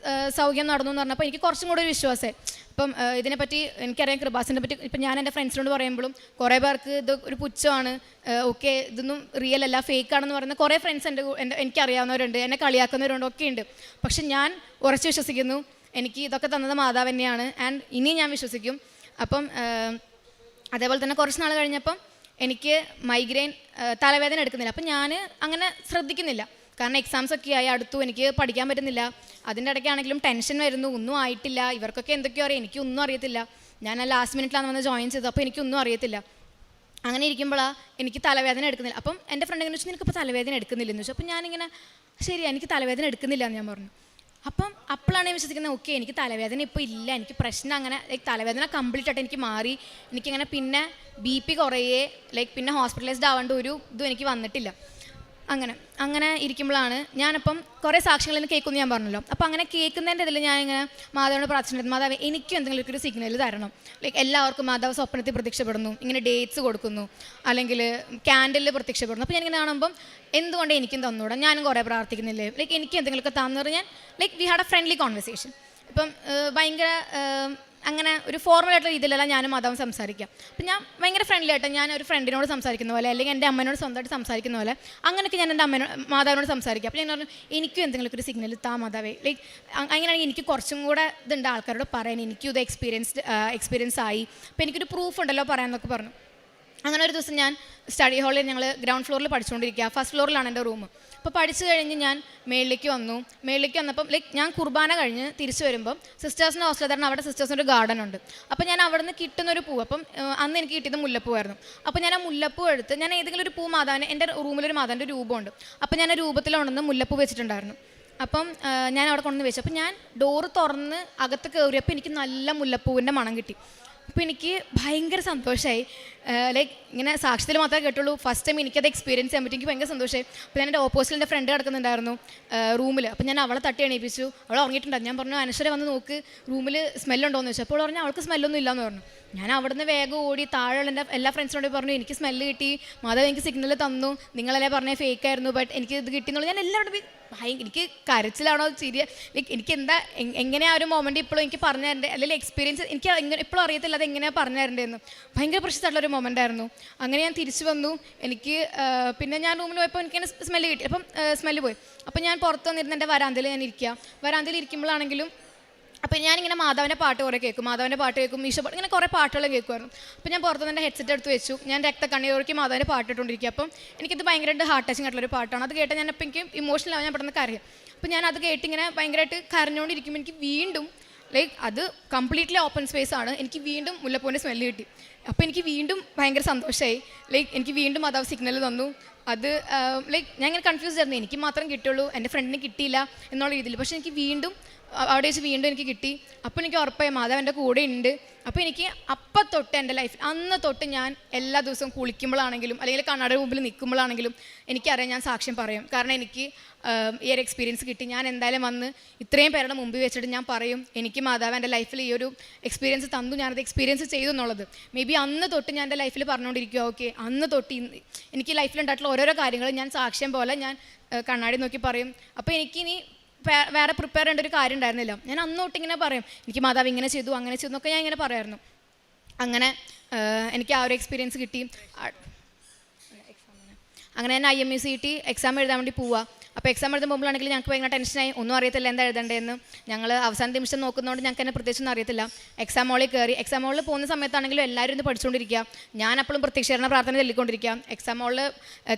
സൗഖ്യം നടന്നു എന്ന് പറഞ്ഞപ്പോൾ എനിക്ക് കുറച്ചും കൂടെ ഒരു വിശ്വാസമായി. ഇപ്പം ഇതിനെപ്പറ്റി എനിക്കറിയാം, കൃപാസനെ പറ്റി ഇപ്പം ഞാൻ എൻ്റെ ഫ്രണ്ട്സിനോട് പറയുമ്പോഴും കുറേ പേർക്ക് ഇത് ഒരു പുച്ഛമാണ്, ഓക്കെ ഇതൊന്നും റിയൽ അല്ല, ഫേക്ക് ആണെന്ന് പറയുന്ന കുറേ ഫ്രണ്ട്സ് എനിക്കറിയാവുന്നവരുണ്ട്, എന്നെ കളിയാക്കുന്നവരുണ്ട്, ഒക്കെ ഉണ്ട്. പക്ഷെ ഞാൻ ഉറച്ചു വിശ്വസിക്കുന്നു, എനിക്ക് ഇതൊക്കെ തന്നത് മാതാവ് തന്നെയാണ്, ആൻഡ് ഇനി ഞാൻ വിശ്വസിക്കും. അപ്പം അതേപോലെ തന്നെ കുറച്ച് നാൾ കഴിഞ്ഞപ്പം എനിക്ക് മൈഗ്രെയിൻ തലവേദന എടുക്കുന്നില്ല. അപ്പം ഞാൻ അങ്ങനെ ശ്രദ്ധിക്കുന്നില്ല, കാരണം എക്സാംസ് ഒക്കെ ആയി അടുത്തു, എനിക്ക് പഠിക്കാൻ പറ്റുന്നില്ല. അതിൻ്റെ ഇടയ്ക്കാണെങ്കിലും ടെൻഷൻ വരുന്നു, ഒന്നും ആയിട്ടില്ല, ഇവർക്കൊക്കെ എന്തൊക്കെയോ അറിയാം, എനിക്കൊന്നും അറിയത്തില്ല. ഞാൻ ലാസ്റ്റ് മിനിറ്റിലാണ് വന്ന് ജോയിൻ ചെയ്തത്, അപ്പോൾ എനിക്കൊന്നും അറിയത്തില്ല. അങ്ങനെ ഇരിക്കുമ്പോഴാണ് എനിക്ക് തലവേദന എടുക്കുന്നില്ല. അപ്പം എൻ്റെ ഫ്രണ്ട് എങ്ങനെ വെച്ചാൽ നിനക്കിപ്പോൾ തലവേദന എടുക്കുന്നില്ലെന്ന് വെച്ചു. അപ്പം ഞാനിങ്ങനെ ശരി എനിക്ക് തലവേദന എടുക്കുന്നില്ല എന്ന് ഞാൻ പറഞ്ഞു. അപ്പോഴാണ് ഞാൻ വിശ്വസിക്കുന്നത്, ഓക്കെ എനിക്ക് തലവേദന ഇപ്പോൾ ഇല്ല, എനിക്ക് പ്രശ്നം അങ്ങനെ ലൈക്ക് തലവേദന കംപ്ലീറ്റ് ആയിട്ട് എനിക്ക് മാറി, എനിക്കങ്ങനെ പിന്നെ BP കുറയേ ലൈക്ക് പിന്നെ ഹോസ്പിറ്റലൈസ്ഡ് ആവേണ്ട ഒരു ഇതും എനിക്ക് വന്നിട്ടില്ല. അങ്ങനെ ഇരിക്കുമ്പോഴാണ് ഞാനിപ്പം കുറേ സാക്ഷ്യങ്ങൾ എനിക്ക് കേൾക്കുമെന്ന് ഞാൻ പറഞ്ഞല്ലോ. അപ്പോൾ അങ്ങനെ കേൾക്കുന്നതിൻ്റെ ഇതിൽ ഞാനിങ്ങനെ മാതാവിനോട് പ്രാർത്ഥിച്ചിട്ടുണ്ട്, മാതാവ് എനിക്കും എന്തെങ്കിലും ഒരു സിഗ്നൽ തരണം. ലൈക്ക് എല്ലാവർക്കും മാതാവ് സ്വപ്നത്തിൽ പ്രത്യക്ഷപ്പെടുന്നു, ഇങ്ങനെ ഡേറ്റ്സ് കൊടുക്കുന്നു, അല്ലെങ്കിൽ ക്യാൻഡലിൽ പ്രത്യക്ഷപ്പെടുന്നു. അപ്പോൾ ഞാനിങ്ങനെ കാണുമ്പം എന്തുകൊണ്ട് എനിക്കും തന്നൂടാ, ഞാനും കുറേ പ്രാർത്ഥിക്കുന്നില്ലേ, ലൈക്ക് എനിക്ക് എന്തെങ്കിലുമൊക്കെ തന്നു പറഞ്ഞാൽ like we had A friendly conversation. ഇപ്പം ഭയങ്കര അങ്ങനെ ഒരു ഫോർമലായിട്ടുള്ള രീതിയിലല്ല ഞാനും മാതാവും സംസാരിക്കാം. അപ്പം ഞാൻ ഭയങ്കര ഫ്രണ്ട്ലി ആയിട്ട് ഞാൻ ഒരു ഫ്രണ്ടിനോട് സംസാരിക്കുന്ന പോലെ, അല്ലെങ്കിൽ എൻ്റെ അമ്മേനോട് സ്വന്തമായിട്ട് സംസാരിക്കുന്ന പോലെ അങ്ങനെയൊക്കെ ഞാൻ എൻ്റെ മാതാവിനോട് സംസാരിക്കാം. അപ്പോൾ ഞാൻ പറഞ്ഞു എനിക്കും എന്തെങ്കിലും ഒരു സിഗ്നൽ താ മാതാവേ, ലൈക്ക് അങ്ങനെയാണെങ്കിൽ എനിക്ക് കുറച്ചും കൂടെ ഇതുണ്ട് ആൾക്കാരോട് പറയാൻ, എനിക്കും ഇത് എക്സ്പീരിയൻസ് ആയി, അപ്പോൾ എനിക്കൊരു പ്രൂഫ് ഉണ്ടല്ലോ പറയാമെന്നൊക്കെ പറഞ്ഞു. അങ്ങനെ ഒരു ദിവസം ഞാൻ സ്റ്റഡി ഹാളിൽ ഞങ്ങൾ ഗ്രൗണ്ട് ഫ്ലോറിൽ പഠിച്ചുകൊണ്ടിരിക്കുക, ഫസ്റ്റ് ഫ്ലോറിലാണ് എൻ്റെ റൂം. അപ്പോൾ പഠിച്ചു കഴിഞ്ഞ് ഞാൻ മേളിലേക്ക് വന്നപ്പം ലൈക്ക് ഞാൻ കുർബാന കഴിഞ്ഞ് തിരിച്ചു വരുമ്പം സിസ്റ്റേഴ്സിൻ്റെ ഹോസ്റ്റലിൽ തരണം, അവിടെ സിസ്റ്റേഴ്സിൻ്റെ ഒരു ഗാർഡൻ ഉണ്ട്. അപ്പോൾ ഞാൻ അവിടെ നിന്ന് കിട്ടുന്നൊരു പൂ, അപ്പം അന്ന് എനിക്ക് കിട്ടിയത് മുല്ലപ്പൂവായിരുന്നു. അപ്പോൾ ഞാൻ ആ മുല്ലപ്പൂ എടുത്ത് ഞാൻ ഏതെങ്കിലും ഒരു പൂ മാതാവിന്, എൻ്റെ റൂമിലൊരു മാതാവിൻ്റെ രൂപമുണ്ട്, അപ്പോൾ ഞാൻ ആ രൂപത്തിലുണ്ടെന്ന് മുല്ലപ്പൂ വെച്ചിട്ടുണ്ടായിരുന്നു. അപ്പം ഞാൻ അവിടെ കൊണ്ടുവന്ന് വെച്ചു. അപ്പം ഞാൻ ഡോറ് തുറന്ന് അകത്ത് കയറിയപ്പോൾ എനിക്ക് നല്ല മുല്ലപ്പൂവിൻ്റെ മണം കിട്ടി. അപ്പോൾ എനിക്ക് ഭയങ്കര സന്തോഷമായി. ലൈക്ക് ഇങ്ങനെ സാക്ഷ്യത്തിൽ മാത്രമേ കേട്ടുള്ളൂ, ഫസ്റ്റ് ടൈം എനിക്കത് എക്സ്പീരിയൻസ് ചെയ്യാൻ പറ്റും. എനിക്ക് ഭയങ്കര സന്തോഷമായി. അപ്പോൾ ഞാൻ എൻ്റെ ഓപ്പോസിറ്റിൽ എൻ്റെ ഫ്രണ്ട് കിടക്കുന്നുണ്ടായിരുന്നു റൂമിൽ. അപ്പോൾ ഞാൻ അവളെ തട്ടി എണീപ്പിച്ചു, അവൾ ഉറങ്ങിയിട്ടുണ്ടായിരുന്നു. ഞാൻ പറഞ്ഞു അനശ്വര വന്ന് നോക്ക് റൂമിൽ സ്മെല്ലുണ്ടോയെന്ന് ചോദിച്ചു. അപ്പോൾ പറഞ്ഞു അവൾക്ക് സ്മെല്ലൊന്നും ഇല്ലയെന്ന് പറഞ്ഞു. ഞാൻ അവിടുന്ന് വേഗം ഓടി താഴെയുള്ള എൻ്റെ എല്ലാ ഫ്രണ്ട്സിനോട് പറഞ്ഞു എനിക്ക് സ്മെല്ല് കിട്ടി, മാധവ് എനിക്ക് സിഗ്നൽ തന്നു, നിങ്ങളല്ലേ പറഞ്ഞത് ഫേക്ക് ആയിരുന്നു, ബട്ട് എനിക്ക് ഇത് കിട്ടിയെന്നുള്ളൂ. ഞാൻ എല്ലാവരോടും എനിക്ക് കരച്ചിലാണോ ചിരിയ ലൈക്ക് എനിക്ക് എന്താ എങ്ങനെയാണ് ആ ഒരു മൊമെൻ്റ് ഇപ്പോഴും എനിക്ക് പറഞ്ഞു തരേണ്ടത്, അല്ലെങ്കിൽ എക്സ്പീരിയൻസ് എനിക്ക് ഇപ്പോഴും അറിയത്തില്ല അത് എങ്ങനെയാണ് പറഞ്ഞു തരേണ്ടതെന്ന്. ഭയങ്കര പ്രശ്നമായിട്ടുള്ളൊരു മൊമെൻ്റ് ആയിരുന്നു. അങ്ങനെ ഞാൻ തിരിച്ചു വന്നു. എനിക്ക് പിന്നെ ഞാൻ റൂമിൽ പോയപ്പോൾ എനിക്കിങ്ങനെ സ്മെല്ല് കിട്ടി. അപ്പം സ്മെല്ല് പോയി. അപ്പം ഞാൻ പുറത്ത് വന്നിരുന്ന എൻ്റെ വരാന്തയിൽ ഞാൻ ഇരിക്കുക. വരാന്തയിൽ ഇരിക്കുമ്പോഴാണെങ്കിലും അപ്പോൾ ഞാനിങ്ങനെ മാധവൻ്റെ പാട്ട് കുറേ കേൾക്കും, ഈശോ പാട്ട്, ഇങ്ങനെ കുറേ പാട്ടുകൾ കേൾക്കുമായിരുന്നു. അപ്പോൾ ഞാൻ പുറത്തുനിന്ന് എൻ്റെ ഹെഡ്സെറ്റ് എടുത്ത് വെച്ചു. ഞാൻ രക്തക്കണ്ണീരോർക്ക് മാധവൻ്റെ പാട്ട് ഇട്ടുകൊണ്ടിരിക്കുക. അപ്പം എനിക്കിത് ഭയങ്കരമായിട്ട് ഹാർട്ട് ടച്ചിങ് ആയിട്ടുള്ളൊരു പാട്ടാണ്. അത് കേട്ടാൽ ഞാനപ്പോൾ എനിക്ക് ഇമോഷണൽ ആവാൻ ഞാൻ പെട്ടെന്ന് കരയും. അപ്പോൾ ഞാൻ അത് കേട്ടിങ്ങനെ ഭയങ്കരമായിട്ട് കരഞ്ഞുകൊണ്ടിരിക്കുമ്പോൾ എനിക്ക് വീണ്ടും ലൈക്ക് അത് കംപ്ലീറ്റ്ലി ഓപ്പൺ സ്പേസ് ആണ്, എനിക്ക് വീണ്ടും മുല്ലപ്പൂവിൻ്റെ സ്മെല്ല് കിട്ടി. അപ്പോൾ എനിക്ക് വീണ്ടും ഭയങ്കര സന്തോഷമായി. ലൈക്ക് എനിക്ക് വീണ്ടും മാധവ് സിഗ്നൽ തന്നു. അത് ലൈക്ക് ഞാൻ ഇങ്ങനെ കൺഫ്യൂസ് ആയിരുന്നു, എനിക്ക് മാത്രം കിട്ടുള്ളൂ എൻ്റെ ഫ്രണ്ടിന് കിട്ടിയില്ല എന്നുള്ള രീതിയിൽ. പക്ഷേ എനിക്ക് വീണ്ടും അവിടെ വെച്ച് വീണ്ടും എനിക്ക് കിട്ടി. അപ്പോൾ എനിക്ക് ഉറപ്പായി മാതാവ് എൻ്റെ കൂടെ ഉണ്ട്. അപ്പോൾ എനിക്ക് അപ്പം തൊട്ട് എൻ്റെ ലൈഫിൽ അന്ന് തൊട്ട് ഞാൻ എല്ലാ ദിവസവും കുളിക്കുമ്പോഴാണെങ്കിലും അല്ലെങ്കിൽ കണ്ണാടിയുടെ മുമ്പിൽ നിൽക്കുമ്പോഴാണെങ്കിലും എനിക്കറിയാം ഞാൻ സാക്ഷ്യം പറയും. കാരണം എനിക്ക് ഈ ഒരു എക്സ്പീരിയൻസ് കിട്ടി. ഞാൻ എന്തായാലും വന്ന് ഇത്രയും പേരുടെ മുമ്പിൽ വെച്ചിട്ട് ഞാൻ പറയും എനിക്ക് മാതാവ് എൻ്റെ ലൈഫിൽ ഈ ഒരു എക്സ്പീരിയൻസ് തന്നു, ഞാനത് എക്സ്പീരിയൻസ് ചെയ്തു എന്നുള്ളത്. മേ ബി അന്ന് തൊട്ട് ഞാൻ എൻ്റെ ലൈഫിൽ പറഞ്ഞുകൊണ്ടിരിക്കുക. ഓക്കെ, അന്ന് തൊട്ട് എനിക്ക് ലൈഫിലുണ്ടായിട്ടുള്ള ഓരോരോ കാര്യങ്ങൾ ഞാൻ സാക്ഷ്യം പോലെ ഞാൻ കണ്ണാടി നോക്കി പറയും. അപ്പോൾ എനിക്കിനി വേറെ പ്രിപ്പയർ ചെയ്യേണ്ട ഒരു കാര്യം ഉണ്ടായിരുന്നില്ല. ഞാൻ അന്ന് തൊട്ട് ഇങ്ങനെ പറയും എനിക്ക് മാതാവ് ഇങ്ങനെ ചെയ്തു അങ്ങനെ ചെയ്തു എന്നൊക്കെ ഞാൻ ഇങ്ങനെ പറയായിരുന്നു. അങ്ങനെ എനിക്ക് ആ ഒരു എക്സ്പീരിയൻസ് കിട്ടി. അങ്ങനെ ഞാൻ IMUCT എക്സാം എഴുതാൻ വേണ്ടി പോവുക. അപ്പോൾ എക്സാം എഴുതാൻ പോകുമ്പോഴാണെങ്കിൽ ഞങ്ങൾക്ക് ഭയങ്കര ടെൻഷനായി. ഒന്നും അറിയത്തില്ല എന്താ എഴുതേണ്ടതെന്ന്. ഞങ്ങൾ അവസാന നിമിഷം നോക്കുന്നതുകൊണ്ട് ഞങ്ങൾക്ക് എന്നെ പ്രത്യേകിച്ചൊന്നും അറിയത്തില്ല. എക്സാം ഹോളിൽ കയറി. എക്സാം ഹോളിൽ പോകുന്ന സമയത്താണെങ്കിലും എല്ലാവരും ഇന്ന് പഠിച്ചുകൊണ്ടിരിക്കുക. ഞാൻ അപ്പോഴും പ്രത്യക്ഷീകരണ പ്രാർത്ഥന ചൊല്ലിക്കൊണ്ടിരിക്കുക. എക്സാം ഹോളിൽ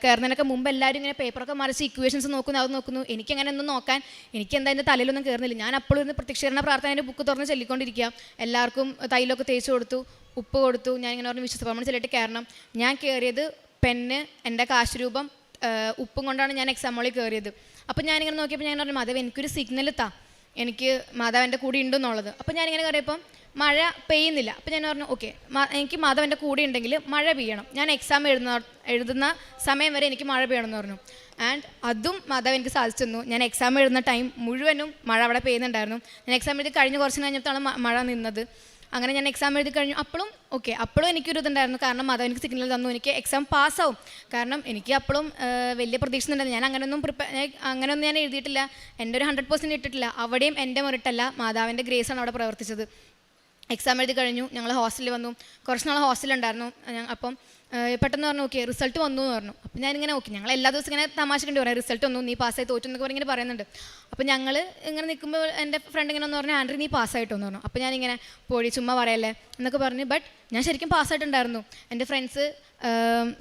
കയറുന്നതിനൊക്കെ മുമ്പ് എല്ലാവരും ഇങ്ങനെ പേപ്പറൊക്കെ മറിച്ച് ഇക്വേഷൻസ് നോക്കുന്നു, അത് നോക്കുന്നു. എനിക്കങ്ങനെ ഒന്നും നോക്കാൻ എനിക്ക് എന്താ എൻ്റെ തലയിലൊന്നും കയറുന്നില്ല. ഞാൻ അപ്പോഴും ഇന്ന് പ്രത്യക്ഷീകരണ പ്രാർത്ഥനേൻ്റെ ബുക്ക് തുറന്ന് ചൊല്ലിക്കൊണ്ടിരിക്കുക. എല്ലാവർക്കും തൈലൊക്കെ തേച്ച് കൊടുത്തു, ഉപ്പ് കൊടുത്തു. ഞാൻ ഇങ്ങനെ പറഞ്ഞ് വിശ്വസപ്രമാണം ചൊല്ലിയിട്ട് കയറണം. ഞാൻ കയറിയത് പെന്ന്, എൻ്റെ കാശ് രൂപം, ഉപ്പും കൊണ്ടാണ് ഞാൻ എക്സാം ഹോളിൽ കയറിയത്. അപ്പോൾ ഞാനിങ്ങനെ നോക്കിയപ്പോൾ ഞാൻ പറഞ്ഞു മാധവ് എനിക്കൊരു സിഗ്നൽ താ, എനിക്ക് മാധവൻ്റെ കൂടെ ഉണ്ടെന്നുള്ളത്. അപ്പോൾ ഞാനിങ്ങനെ കയറിയപ്പം മഴ പെയ്യുന്നില്ല. അപ്പോൾ ഞാൻ പറഞ്ഞു ഓക്കെ, എനിക്ക് മാധവൻ്റെ കൂടെ ഉണ്ടെങ്കിൽ മഴ പെയ്യണം. ഞാൻ എക്സാം എഴുതുന്ന സമയം വരെ എനിക്ക് മഴ പെയ്യണമെന്ന് പറഞ്ഞു. ആൻഡ് അതും മാധവ് എനിക്ക് സാധിച്ചു തന്നു. ഞാൻ എക്സാം എഴുതുന്ന ടൈം മുഴുവനും മഴ അവിടെ പെയ്യുന്നുണ്ടായിരുന്നു. ഞാൻ എക്സാം എഴുതി കഴിഞ്ഞ് കുറച്ച് കഴിഞ്ഞപ്പോഴാണ് മഴ നിന്നത്. അങ്ങനെ ഞാൻ എക്സാം എഴുതി കഴിഞ്ഞു. അപ്പോഴും ഓക്കെ, അപ്പോഴും എനിക്കൊരു ഇതുണ്ടായിരുന്നു. കാരണം മാധവ് എനിക്ക് സിഗ്നൽ തന്നു, എനിക്ക് എക്സാം പാസ്സാവും. കാരണം എനിക്ക് അപ്പോഴും വലിയ പ്രതീക്ഷ ഉണ്ടായിരുന്നു. ഞാൻ അങ്ങനെയൊന്നും ഞാൻ എഴുതിയിട്ടില്ല, എൻ്റെ ഒരു 100% ഇട്ടിട്ടില്ല. അവിടെയും എൻ്റെ മെറിറ്റല്ല, മാധവൻ്റെ ഗ്രേസാണ് അവിടെ പ്രവർത്തിച്ചത്. എക്സാം എഴുതി കഴിഞ്ഞു. ഞങ്ങൾ ഹോസ്റ്റലിൽ വന്നു. കുറച്ച് നാൾ ഹോസ്റ്റലുണ്ടായിരുന്നു. അപ്പം പെട്ടെന്ന് പറഞ്ഞു ഓക്കെ റിസൾട്ട് വന്നു എന്ന് പറഞ്ഞു. അപ്പോൾ ഞാനിങ്ങനെ ഓക്കെ, ഞങ്ങൾ എല്ലാ ദിവസവും ഇങ്ങനെ തമാശക്കേണ്ടി പറയാം റിസൾട്ട് വന്നു, നീ പാസ്സായി തോറ്റു എന്നൊക്കെ ഇങ്ങനെ പറയുന്നുണ്ട്. അപ്പോൾ ഞങ്ങൾ ഇങ്ങനെ നിൽക്കുമ്പോൾ എൻ്റെ ഫ്രണ്ട് ഇങ്ങനെ ഒന്ന് പറഞ്ഞു ആൻഡ്രി നീ പാസ്സായിട്ടോന്ന് പറഞ്ഞു. അപ്പോൾ ഞാനിങ്ങനെ പോയി ചുമ്മാ പറയല്ലേ എന്നൊക്കെ പറഞ്ഞു. ബട്ട് ഞാൻ ശരിക്കും പാസ്സായിട്ടുണ്ടായിരുന്നു. എൻ്റെ ഫ്രണ്ട്സ്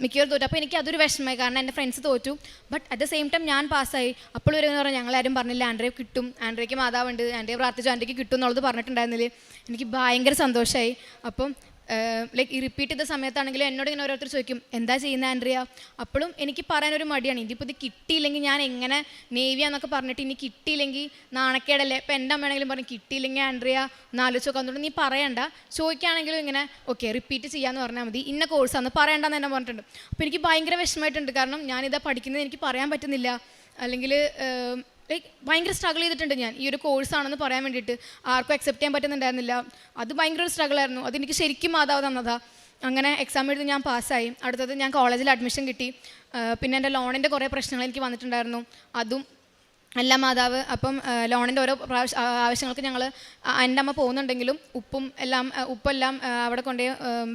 മിക്കവരും തോറ്റു. അപ്പോൾ എനിക്ക് അതൊരു വിഷമമായി, കാരണം എൻ്റെ ഫ്രണ്ട്സ് തോറ്റു. But at the same time ഞാൻ പാസ്സായി. അപ്പോൾ ഇവരെന്ന് പറഞ്ഞു ഞങ്ങളാരും പറഞ്ഞില്ല ആൻഡ്രയെ കിട്ടും, ആൻഡ്രയ്ക്ക് മാതാവുണ്ട്, ആൻഡ്രയെ പ്രാർത്ഥിച്ചു ആൻഡ്രയ്ക്ക് കിട്ടും എന്നുള്ളത് പറഞ്ഞിട്ടുണ്ടായിരുന്നില്ലേ. എനിക്ക് ഭയങ്കര സന്തോഷമായി. അപ്പം ലൈക്ക് ഈ റിപ്പീറ്റ് ചെയ്ത സമയത്താണെങ്കിലും എന്നോട് ഇങ്ങനെ ഓരോരുത്തർ ചോദിക്കും എന്താ ചെയ്യുന്നത് ആൻഡ്രിയ. അപ്പോഴും എനിക്ക് പറയാനൊരു മടിയാണ്. ഇതിപ്പോൾ ഇത് കിട്ടിയില്ലെങ്കിൽ ഞാൻ എങ്ങനെ നേവിയാന്നൊക്കെ പറഞ്ഞിട്ട് ഇനി കിട്ടിയില്ലെങ്കിൽ നാണക്കേടല്ലേ. ഇപ്പം എൻ്റെ അമ്മയാണെങ്കിലും പറഞ്ഞു കിട്ടിയില്ലെങ്കിൽ ആൻഡ്രിയ നാലോചിച്ച് നോക്കാൻ തോന്നുന്നു, നീ പറയണ്ട, ചോദിക്കുകയാണെങ്കിലും ഇങ്ങനെ ഓക്കെ റിപ്പീറ്റ് ചെയ്യാമെന്ന് പറഞ്ഞാൽ മതി, ഇന്ന കോഴ്സാന്ന് പറയണ്ടെന്ന് എന്നെ പറഞ്ഞിട്ടുണ്ട്. അപ്പോൾ എനിക്ക് ഭയങ്കര വിഷമമായിട്ടുണ്ട്. കാരണം ഞാനിതാ പഠിക്കുന്നത് എനിക്ക് പറയാൻ പറ്റുന്നില്ല, അല്ലെങ്കിൽ ലൈക്ക് ഭയങ്കര സ്ട്രഗിൾ ചെയ്തിട്ടുണ്ട് ഞാൻ ഈ ഒരു കോഴ്സാണെന്ന് പറയാൻ വേണ്ടിയിട്ട്. ആർക്കും അക്സെപ്റ്റ് ചെയ്യാൻ പറ്റുന്നുണ്ടായിരുന്നില്ല. അത് ഭയങ്കര ഒരു സ്ട്രഗിളായിരുന്നു. അതെനിക്ക് ശരിക്കും മാതാവ് തന്നതാ. അങ്ങനെ എക്സാം എഴുതി ഞാൻ പാസ്സായി. അടുത്തത് ഞാൻ കോളേജിൽ അഡ്മിഷൻ കിട്ടി. പിന്നെ എൻ്റെ ലോണിൻ്റെ കുറേ പ്രശ്നങ്ങൾ എനിക്ക് വന്നിട്ടുണ്ടായിരുന്നു, അതും അല്ല മാതാവ്. അപ്പം ലോണിൻ്റെ ഓരോ ആവശ്യങ്ങൾക്ക് ഞങ്ങൾ എൻ്റെ അമ്മ പോകുന്നുണ്ടെങ്കിലും ഉപ്പെല്ലാം അവിടെ കൊണ്ടുപോയി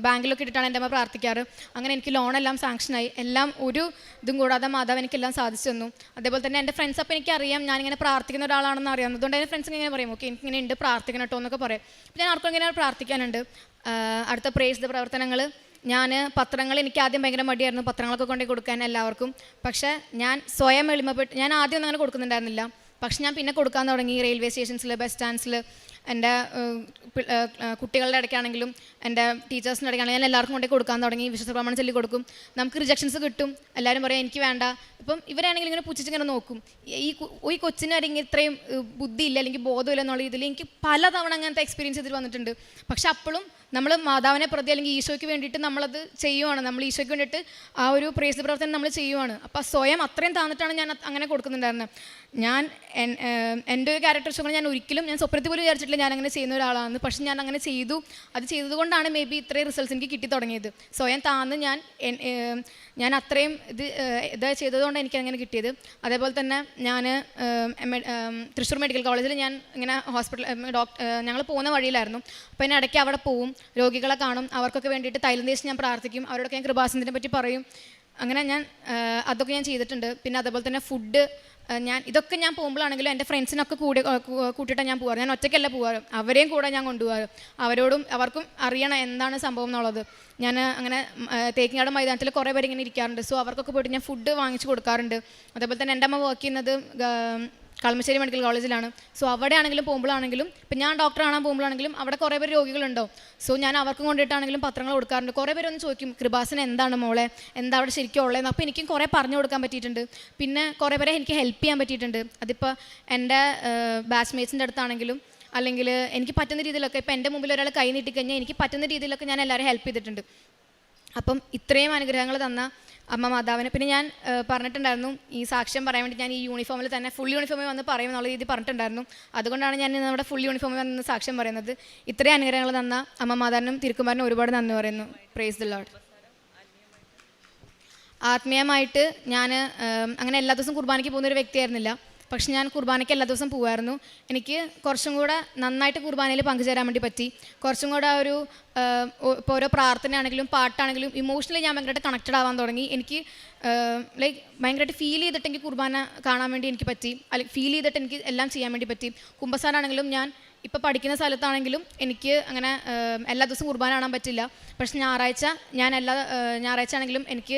ബാങ്കിലൊക്കെ ഇട്ടിട്ടാണ് എൻ്റെ അമ്മ പ്രാർത്ഥിക്കാറ്. അങ്ങനെ എനിക്ക് ലോണെല്ലാം സാങ്ഷനായി. എല്ലാം ഒരു ഇതും കൂടാതെ മാതാവ് എനിക്കെല്ലാം സാധിച്ചു തന്നു. അതേപോലെ തന്നെ എൻ്റെ ഫ്രണ്ട്സ് അപ്പം എനിക്കറിയാം ഞാനിങ്ങനെ പ്രാർത്ഥിക്കുന്ന ഒരാളാണെന്ന് അറിയാം. അതുകൊണ്ട് എൻ്റെ ഫ്രണ്ട്സ് ഇങ്ങനെ പറയും ഓക്കെ എനിക്കിങ്ങനെ ഉണ്ട് പ്രാർത്ഥിക്കണം കേട്ടോ എന്നൊക്കെ പറയും. അപ്പോൾ ഞാൻ ആർക്കും ഇങ്ങനെ പ്രാർത്ഥിക്കാനുണ്ട്. അടുത്ത പ്രേസ് പ്രവർത്തനങ്ങൾ ഞാൻ പത്രങ്ങൾ എനിക്ക് ആദ്യം ഭയങ്കര മടിയായിരുന്നു പത്രങ്ങളൊക്കെ കൊണ്ടുപോയി കൊടുക്കാൻ എല്ലാവർക്കും. പക്ഷേ ഞാൻ സ്വയം എളിമപ്പെട്ട് ഞാൻ ആദ്യം ഒന്നും അങ്ങനെ കൊടുക്കുന്നുണ്ടായിരുന്നില്ല. പക്ഷെ ഞാൻ പിന്നെ കൊടുക്കാൻ തുടങ്ങി. റെയിൽവേ സ്റ്റേഷൻസിൽ, ബസ് സ്റ്റാൻഡ്സിൽ, എൻ്റെ കുട്ടികളുടെ ഇടയ്ക്കാണെങ്കിലും എൻ്റെ ടീച്ചേഴ്സിൻ്റെ ഇടയ്ക്കാണെങ്കിലും ഞാൻ എല്ലാവർക്കും കൊണ്ടേ കൊടുക്കാൻ തുടങ്ങി. വിശ്വസപ്രമാണം ചൊല്ലി കൊടുക്കും. നമുക്ക് റിജക്ഷൻസ് കിട്ടും. എല്ലാവരും പറയാം എനിക്ക് വേണ്ട. ഇപ്പം ഇവരാണെങ്കിൽ ഇങ്ങനെ പുച്ഛിച്ചിങ്ങനെ നോക്കും. ഈ കൊച്ചിന് അല്ലെങ്കിൽ ഇത്രയും ബുദ്ധിയില്ല അല്ലെങ്കിൽ ബോധമില്ല എന്നുള്ള ഇതിൽ എനിക്ക് പലതവണ അങ്ങനത്തെ എക്സ്പീരിയൻസ് ഇതിൽ വന്നിട്ടുണ്ട്. പക്ഷെ അപ്പോഴും നമ്മൾ മാതാവിനെ പ്രതി അല്ലെങ്കിൽ ഈശോയ്ക്ക് വേണ്ടിയിട്ട് നമ്മളത് ചെയ്യുവാണ്. നമ്മൾ ഈശോയ്ക്ക് വേണ്ടിയിട്ട് ആ ഒരു പ്രേസ് പ്രവർത്തനം നമ്മൾ ചെയ്യുവാണ്. അപ്പോൾ സ്വയം അത്രയും താന്നിട്ടാണ് ഞാൻ അങ്ങനെ കൊടുക്കുന്നുണ്ടായിരുന്നത്. ഞാൻ എൻ്റെ ഒരു ക്യാരക്ടർ വെച്ചുകൊണ്ട് ഞാൻ സ്വപ്നത്തിൽ പോലും വിചാരിച്ചിട്ടില്ല ഞാൻ അങ്ങനെ ചെയ്യുന്ന ഒരാളാണെന്ന്. പക്ഷെ ഞാൻ അങ്ങനെ ചെയ്തു. അത് ചെയ്തതുകൊണ്ടാണ് മേ ബി ഇത്രയും റിസൾട്ട്സ് എനിക്ക് കിട്ടി തുടങ്ങിയത്. സ്വയം താന്ന് ഞാൻ അത്രയും ഇത് ചെയ്തതുകൊണ്ട് എനിക്ക് അങ്ങനെ കിട്ടിയത്. അതേപോലെ തന്നെ ഞാൻ തൃശ്ശൂർ മെഡിക്കൽ കോളേജിൽ ഞാൻ ഇങ്ങനെ ഞങ്ങൾ പോകുന്ന വഴിയിലായിരുന്നു. അപ്പോൾ ഞാൻ ഇടയ്ക്ക് അവിടെ പോവും, രോഗികളെ കാണും, അവർക്കൊക്കെ വേണ്ടിയിട്ട് തൈലം തേച്ച് ഞാൻ പ്രാർത്ഥിക്കും, അവരോടൊക്കെ ഞാൻ കൃപാസനത്തിനെ പറ്റി പറയും. അങ്ങനെ അതൊക്കെ ഞാൻ ചെയ്തിട്ടുണ്ട്. പിന്നെ അതേപോലെ തന്നെ ഫുഡ് ഇതൊക്കെ ഞാൻ പോകുമ്പോഴാണെങ്കിലും എൻ്റെ ഫ്രണ്ട്സിനൊക്കെ കൂട്ടിയിട്ടാണ് ഞാൻ പോകാറ്. ഞാൻ ഒറ്റയ്ക്കല്ല പോകാറ്, അവരെയും കൂടെ ഞാൻ കൊണ്ടുപോകാറ്. അവർക്കും അറിയണം എന്താണ് സംഭവം എന്നുള്ളത്. ഞാൻ അങ്ങനെ തേക്കിങ്ങാട് മൈതാനത്തിൽ കുറേ പേര് ഇങ്ങനെ ഇരിക്കാറുണ്ട്. സോ അവർക്കൊക്കെ പോയിട്ട് ഞാൻ ഫുഡ് വാങ്ങിച്ച് കൊടുക്കാറുണ്ട്. അതേപോലെ തന്നെ എൻ്റെ അമ്മ വർക്ക് ചെയ്യുന്നത് കളമശ്ശേരി മെഡിക്കൽ കോളേജിലാണ്. സോ അവിടെ ആണെങ്കിലും പോകുമ്പോഴാണെങ്കിലും ഇപ്പം ഞാൻ ഡോക്ടർ കാണാൻ പോകുമ്പോഴാണെങ്കിലും അവിടെ കുറേ പേര് രോഗികളുണ്ടാവും. സോ ഞാൻ അവർക്കും കൊണ്ടിട്ടാണെങ്കിലും പത്രങ്ങൾ കൊടുക്കാറുണ്ട്. കുറേ പേര് ഒന്ന് ചോദിക്കും, കൃപാസന എന്താണ് മോളെ, എന്താ അവിടെ ശരിക്കും ഉള്ളതെന്ന്. അപ്പോൾ എനിക്കും കുറേ പറഞ്ഞു കൊടുക്കാൻ പറ്റിയിട്ടുണ്ട്. പിന്നെ കുറേ പേരെ എനിക്ക് ഹെൽപ്പ് ചെയ്യാൻ പറ്റിയിട്ടുണ്ട്. അതിപ്പോൾ എൻ്റെ ബാച്ച്മേറ്റ്സിൻ്റെ അടുത്താണെങ്കിലും അല്ലെങ്കിൽ എനിക്ക് പറ്റുന്ന രീതിയിലൊക്കെ, ഇപ്പോൾ എൻ്റെ മുമ്പിൽ ഒരാൾ കൈ നീട്ടിക്കഴിഞ്ഞാൽ എനിക്ക് പറ്റുന്ന രീതിയിലൊക്കെ ഞാൻ എല്ലാവരും ഹെൽപ്പ് ചെയ്തിട്ടുണ്ട്. അപ്പം ഇത്രയും അനുഗ്രഹങ്ങൾ തന്ന അമ്മ മാതാവിനെ, പിന്നെ ഞാൻ പറഞ്ഞിട്ടുണ്ടായിരുന്നു ഈ സാക്ഷ്യം പറയാൻ വേണ്ടി ഞാൻ ഈ യൂണിഫോമിൽ തന്നെ ഫുൾ യൂണിഫോമിൽ വന്ന് പറയും എന്നുള്ള രീതി പറഞ്ഞിട്ടുണ്ടായിരുന്നു. അതുകൊണ്ടാണ് ഞാൻ നമ്മുടെ ഫുൾ യൂണിഫോമിൽ വന്ന് സാക്ഷ്യം പറയുന്നത്. ഇത്രയും അനുഗ്രഹങ്ങൾ തന്ന അമ്മ മാതാവിനും തിരുക്കുമാരനും ഒരുപാട് നന്ദി പറയുന്നു. Praise the Lord. ആത്മീയമായിട്ട് ഞാൻ അങ്ങനെ എല്ലാ ദിവസവും കുർബാനയ്ക്ക് പോകുന്നൊരു വ്യക്തിയായിരുന്നില്ല. പക്ഷെ ഞാൻ കുർബാനയ്ക്ക് എല്ലാ ദിവസം പോകുമായിരുന്നു. എനിക്ക് കുറച്ചും കൂടെ നന്നായിട്ട് കുർബാനയിൽ പങ്കുചേരാൻ വേണ്ടി പറ്റി. കുറച്ചും കൂടെ ഒരു ഇപ്പോൾ ഓരോ പ്രാർത്ഥനയാണെങ്കിലും പാട്ടാണെങ്കിലും ഇമോഷണലി ഞാൻ ഭയങ്കരമായിട്ട് കണക്റ്റഡ് ആവാൻ തുടങ്ങി. എനിക്ക് ലൈക്ക് ഭയങ്കരമായിട്ട് ഫീൽ ചെയ്തിട്ട് എനിക്ക് കുർബാന കാണാൻ വേണ്ടി എനിക്ക് പറ്റി, അല്ലെങ്കിൽ ഫീൽ ചെയ്തിട്ട് എനിക്ക് എല്ലാം ചെയ്യാൻ വേണ്ടി പറ്റി. കുമ്പസാരാണെങ്കിലും ഞാൻ ഇപ്പോൾ പഠിക്കുന്ന സ്ഥലത്താണെങ്കിലും എനിക്ക് അങ്ങനെ എല്ലാ ദിവസവും കുർബാന കാണാൻ പറ്റില്ല. പക്ഷെ ഞായറാഴ്ച ഞായറാഴ്ച ആണെങ്കിലും എനിക്ക്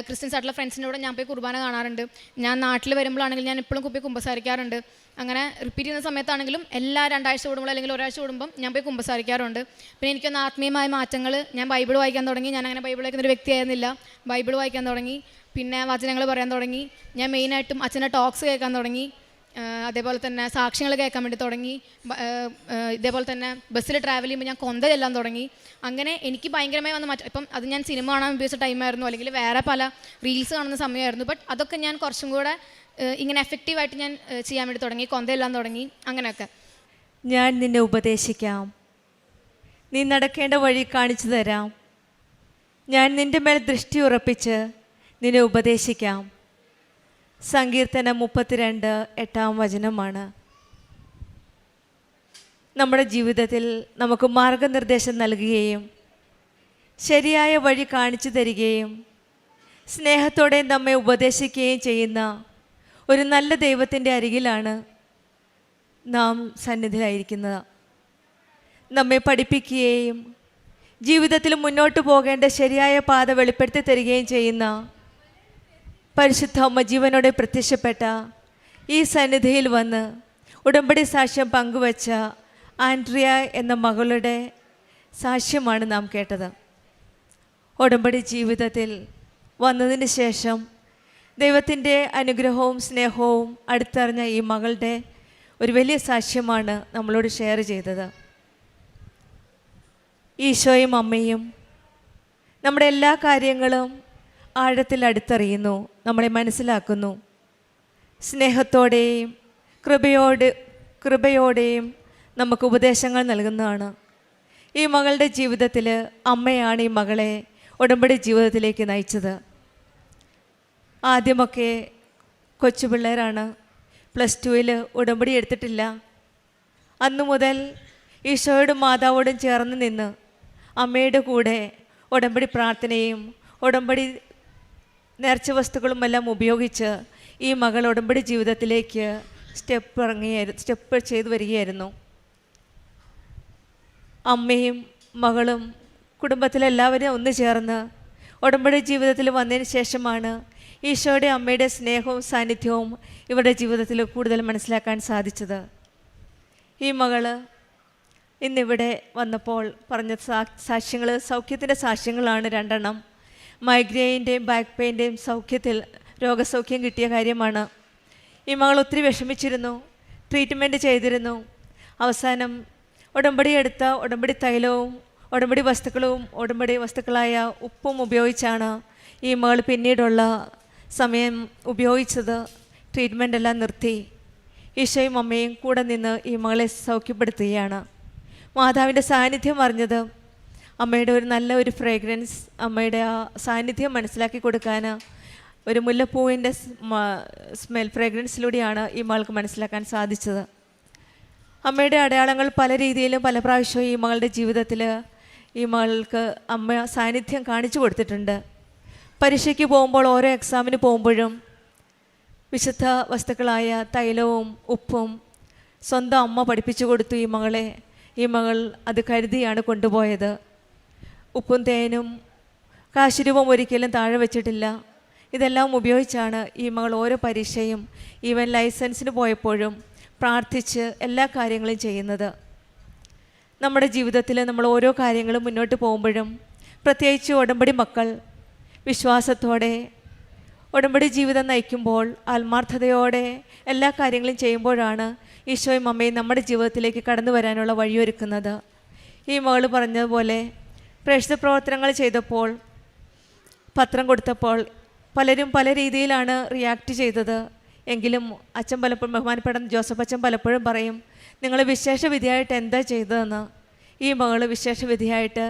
ക്രിസ്ത്യൻസ് ആയിട്ടുള്ള ഫ്രണ്ട്സിൻ്റെ കൂടെ ഞാൻ പോയി കുർബാന കാണാറുണ്ട്. ഞാൻ നാട്ടിൽ വരുമ്പോഴാണെങ്കിലും ഞാൻ എപ്പോഴും പോയി കുമ്പസാരിക്കാറുണ്ട്. അങ്ങനെ റിപ്പീറ്റ് ചെയ്യുന്ന സമയത്താണെങ്കിലും എല്ലാ 2 ആഴ്ച കൂടുമ്പോൾ അല്ലെങ്കിൽ ഒരാഴ്ച കൂടുമ്പം ഞാൻ പോയി കുമ്പസാരിക്കാറുണ്ട്. പിന്നെ എനിക്കൊന്ന് ആത്മീയമായ മാറ്റങ്ങൾ, ഞാൻ ബൈബിൾ വായിക്കാൻ തുടങ്ങി. ഞാൻ അങ്ങനെ ബൈബിൾ വായിക്കുന്നൊരു വ്യക്തിയായിരുന്നില്ല. ബൈബിൾ വായിക്കാൻ തുടങ്ങി, പിന്നെ വചനങ്ങൾ പറയാൻ തുടങ്ങി. ഞാൻ മെയിനായിട്ടും അച്ഛൻ്റെ ടോക്സ് കേൾക്കാൻ തുടങ്ങി. അതേപോലെ തന്നെ സാക്ഷ്യങ്ങൾ കേൾക്കാൻ വേണ്ടി തുടങ്ങി. ഇതേപോലെ തന്നെ ബസ്സിൽ ട്രാവൽ ചെയ്യുമ്പോൾ ഞാൻ കൊന്ത ചെല്ലാൻ തുടങ്ങി. അങ്ങനെ എനിക്ക് ഭയങ്കരമായി വന്ന മാറ്റം. ഇപ്പം അത് ഞാൻ സിനിമ കാണാൻ ഉപയോഗിച്ച ടൈമായിരുന്നു, അല്ലെങ്കിൽ വേറെ പല റീൽസ് കാണുന്ന സമയമായിരുന്നു. ബട്ട് അതൊക്കെ ഞാൻ കുറച്ചും കൂടെ ഇങ്ങനെ എഫക്റ്റീവായിട്ട് ഞാൻ ചെയ്യാൻ വേണ്ടി തുടങ്ങി. കൊന്ത ചെല്ലാൻ തുടങ്ങി. അങ്ങനെയൊക്കെ. ഞാൻ നിന്നെ ഉപദേശിക്കാം, നീ നടക്കേണ്ട വഴി കാണിച്ചു തരാം. ഞാൻ നിൻ്റെ മേൽ ദൃഷ്ടി ഉറപ്പിച്ച് നിന്നെ ഉപദേശിക്കാം. സങ്കീർത്തനം 32:8 നമ്മുടെ ജീവിതത്തിൽ നമുക്ക് മാർഗനിർദ്ദേശം നൽകുകയും ശരിയായ വഴി കാണിച്ചു തരികയും സ്നേഹത്തോടെ നമ്മെ ഉപദേശിക്കുകയും ചെയ്യുന്ന ഒരു നല്ല ദൈവത്തിൻ്റെ അരികിലാണ് നാം സന്നിധിയിലായിരിക്കുന്നത്. നമ്മെ പഠിപ്പിക്കുകയും ജീവിതത്തിൽ മുന്നോട്ട് പോകേണ്ട ശരിയായ പാത വെളിപ്പെടുത്തി തരികയും ചെയ്യുന്ന പരിശുദ്ധ അമ്മ ജീവനോടെ പ്രത്യക്ഷപ്പെട്ട ഈ സന്നിധിയിൽ വന്ന് ഉടമ്പടി സാക്ഷ്യം പങ്കുവച്ച ആൻഡ്രിയ എന്ന മകളുടെ സാക്ഷ്യമാണ് നാം കേട്ടത്. ഉടമ്പടി ജീവിതത്തിൽ വന്നതിന് ശേഷം ദൈവത്തിൻ്റെ അനുഗ്രഹവും സ്നേഹവും അടുത്തറിഞ്ഞ ഈ മകളുടെ ഒരു വലിയ സാക്ഷ്യമാണ് നമ്മളോട് ഷെയർ ചെയ്തത്. ഈശോയും അമ്മയും നമ്മുടെ എല്ലാ കാര്യങ്ങളും ആഴത്തിൽ അടുത്തറിയുന്നു, നമ്മളെ മനസ്സിലാക്കുന്നു. സ്നേഹത്തോടെയും കൃപയോടെയും നമുക്ക് ഉപദേശങ്ങൾ നൽകുന്നതാണ്. ഈ മകളുടെ ജീവിതത്തിൽ അമ്മയാണ് ഈ മകളെ ഉടമ്പടി ജീവിതത്തിലേക്ക് നയിച്ചത്. ആദ്യമൊക്കെ കൊച്ചു പിള്ളേരാണ്, +2 ഉടമ്പടി എടുത്തിട്ടില്ല. അന്നു മുതൽ ഈശോയോടും മാതാവോടും ചേർന്ന് നിന്ന് അമ്മയുടെ കൂടെ ഉടമ്പടി പ്രാർത്ഥനയും ഉടമ്പടി നേർച്ച വസ്തുക്കളുമെല്ലാം ഉപയോഗിച്ച് ഈ മകൾ ഉടമ്പടി ജീവിതത്തിലേക്ക് സ്റ്റെപ്പ് ചെയ്തു വരികയായിരുന്നു. അമ്മയും മകളും കുടുംബത്തിലെല്ലാവരും ഒന്ന് ചേർന്ന് ഉടമ്പടി ജീവിതത്തിൽ വന്നതിന് ശേഷമാണ് ഈശോയുടെ അമ്മയുടെ സ്നേഹവും സാന്നിധ്യവും ഇവരുടെ ജീവിതത്തിൽ കൂടുതൽ മനസ്സിലാക്കാൻ സാധിച്ചത്. ഈ മകൾ ഇന്നിവിടെ വന്നപ്പോൾ പറഞ്ഞ സാക്ഷ്യങ്ങൾ സൗഖ്യത്തിൻ്റെ സാക്ഷ്യങ്ങളാണ് 2. മൈഗ്രെയിൻ്റെയും ബാക്ക് പെയിൻ്റെയും രോഗസൗഖ്യം കിട്ടിയ കാര്യമാണ്. ഈ മകൾ ഒത്തിരി വിഷമിച്ചിരുന്നു, ട്രീറ്റ്മെൻറ്റ് ചെയ്തിരുന്നു. അവസാനം ഉടമ്പടി എടുത്ത ഉടമ്പടി തൈലവും ഉടമ്പടി വസ്തുക്കളായ ഉപ്പും ഉപയോഗിച്ചാണ് ഈ മകൾ പിന്നീടുള്ള സമയം ഉപയോഗിച്ചത്. ട്രീറ്റ്മെൻ്റ് എല്ലാം നിർത്തി ഈശോയും അമ്മയും കൂടെ നിന്ന് ഈ മകളെ സൗഖ്യപ്പെടുത്തുകയാണ്. മാതാവിൻ്റെ സാന്നിധ്യം അറിഞ്ഞത് അമ്മയുടെ ഒരു ഫ്രേഗ്രൻസ്, അമ്മയുടെ ആ സാന്നിധ്യം മനസ്സിലാക്കി കൊടുക്കാൻ ഒരു മുല്ലപ്പൂവിൻ്റെ ഫ്രേഗ്രൻസിലൂടെയാണ് ഈ മകൾക്ക് മനസ്സിലാക്കാൻ സാധിച്ചത്. അമ്മയുടെ അടയാളങ്ങൾ പല രീതിയിലും പല പ്രാവശ്യവും ഈ മകളുടെ ജീവിതത്തിൽ ഈ മകൾക്ക് അമ്മ സാന്നിധ്യം കാണിച്ചു കൊടുത്തിട്ടുണ്ട്. പരീക്ഷയ്ക്ക് പോകുമ്പോൾ, ഓരോ എക്സാമിന് പോകുമ്പോഴും വിശുദ്ധ വസ്തുക്കളായ തൈലവും ഉപ്പും സ്വന്തം അമ്മ പഠിപ്പിച്ചു കൊടുത്തു ഈ മകളെ. ഈ മകൾ അത് കരുതിയാണ് കൊണ്ടുപോയത്. ഉപ്പും തേനും കാശുരൂപം ഒരിക്കലും താഴെ വെച്ചിട്ടില്ല. ഇതെല്ലാം ഉപയോഗിച്ചാണ് ഈ മകൾ ഓരോ പരീക്ഷയും ഈവൻ ലൈസൻസിന് പോയപ്പോഴും പ്രാർത്ഥിച്ച് എല്ലാ കാര്യങ്ങളും ചെയ്യുന്നത്. നമ്മുടെ ജീവിതത്തിൽ നമ്മൾ ഓരോ കാര്യങ്ങളും മുന്നോട്ട് പോകുമ്പോഴും, പ്രത്യേകിച്ച് ഉടമ്പടി മക്കൾ വിശ്വാസത്തോടെ ഉടമ്പടി ജീവിതം നയിക്കുമ്പോൾ ആത്മാർത്ഥതയോടെ എല്ലാ കാര്യങ്ങളും ചെയ്യുമ്പോഴാണ് ഈശോയും അമ്മയും നമ്മുടെ ജീവിതത്തിലേക്ക് കടന്നു വരാനുള്ള വഴിയൊരുക്കുന്നത്. ഈ മകൾ പറഞ്ഞതുപോലെ പ്രേക്ഷിത പ്രവർത്തനങ്ങൾ ചെയ്തപ്പോൾ, പത്രം കൊടുത്തപ്പോൾ പലരും പല രീതിയിലാണ് റിയാക്ട് ചെയ്തത്. എങ്കിലും അച്ഛൻ പലപ്പോഴും, ബഹുമാനപ്പെട്ട ജോസഫ് അച്ഛൻ പലപ്പോഴും പറയും, നിങ്ങൾ വിശേഷ വിധിയായിട്ട് എന്താ ചെയ്തതെന്ന്. ഈ മകൾ വിശേഷ വിധിയായിട്ട്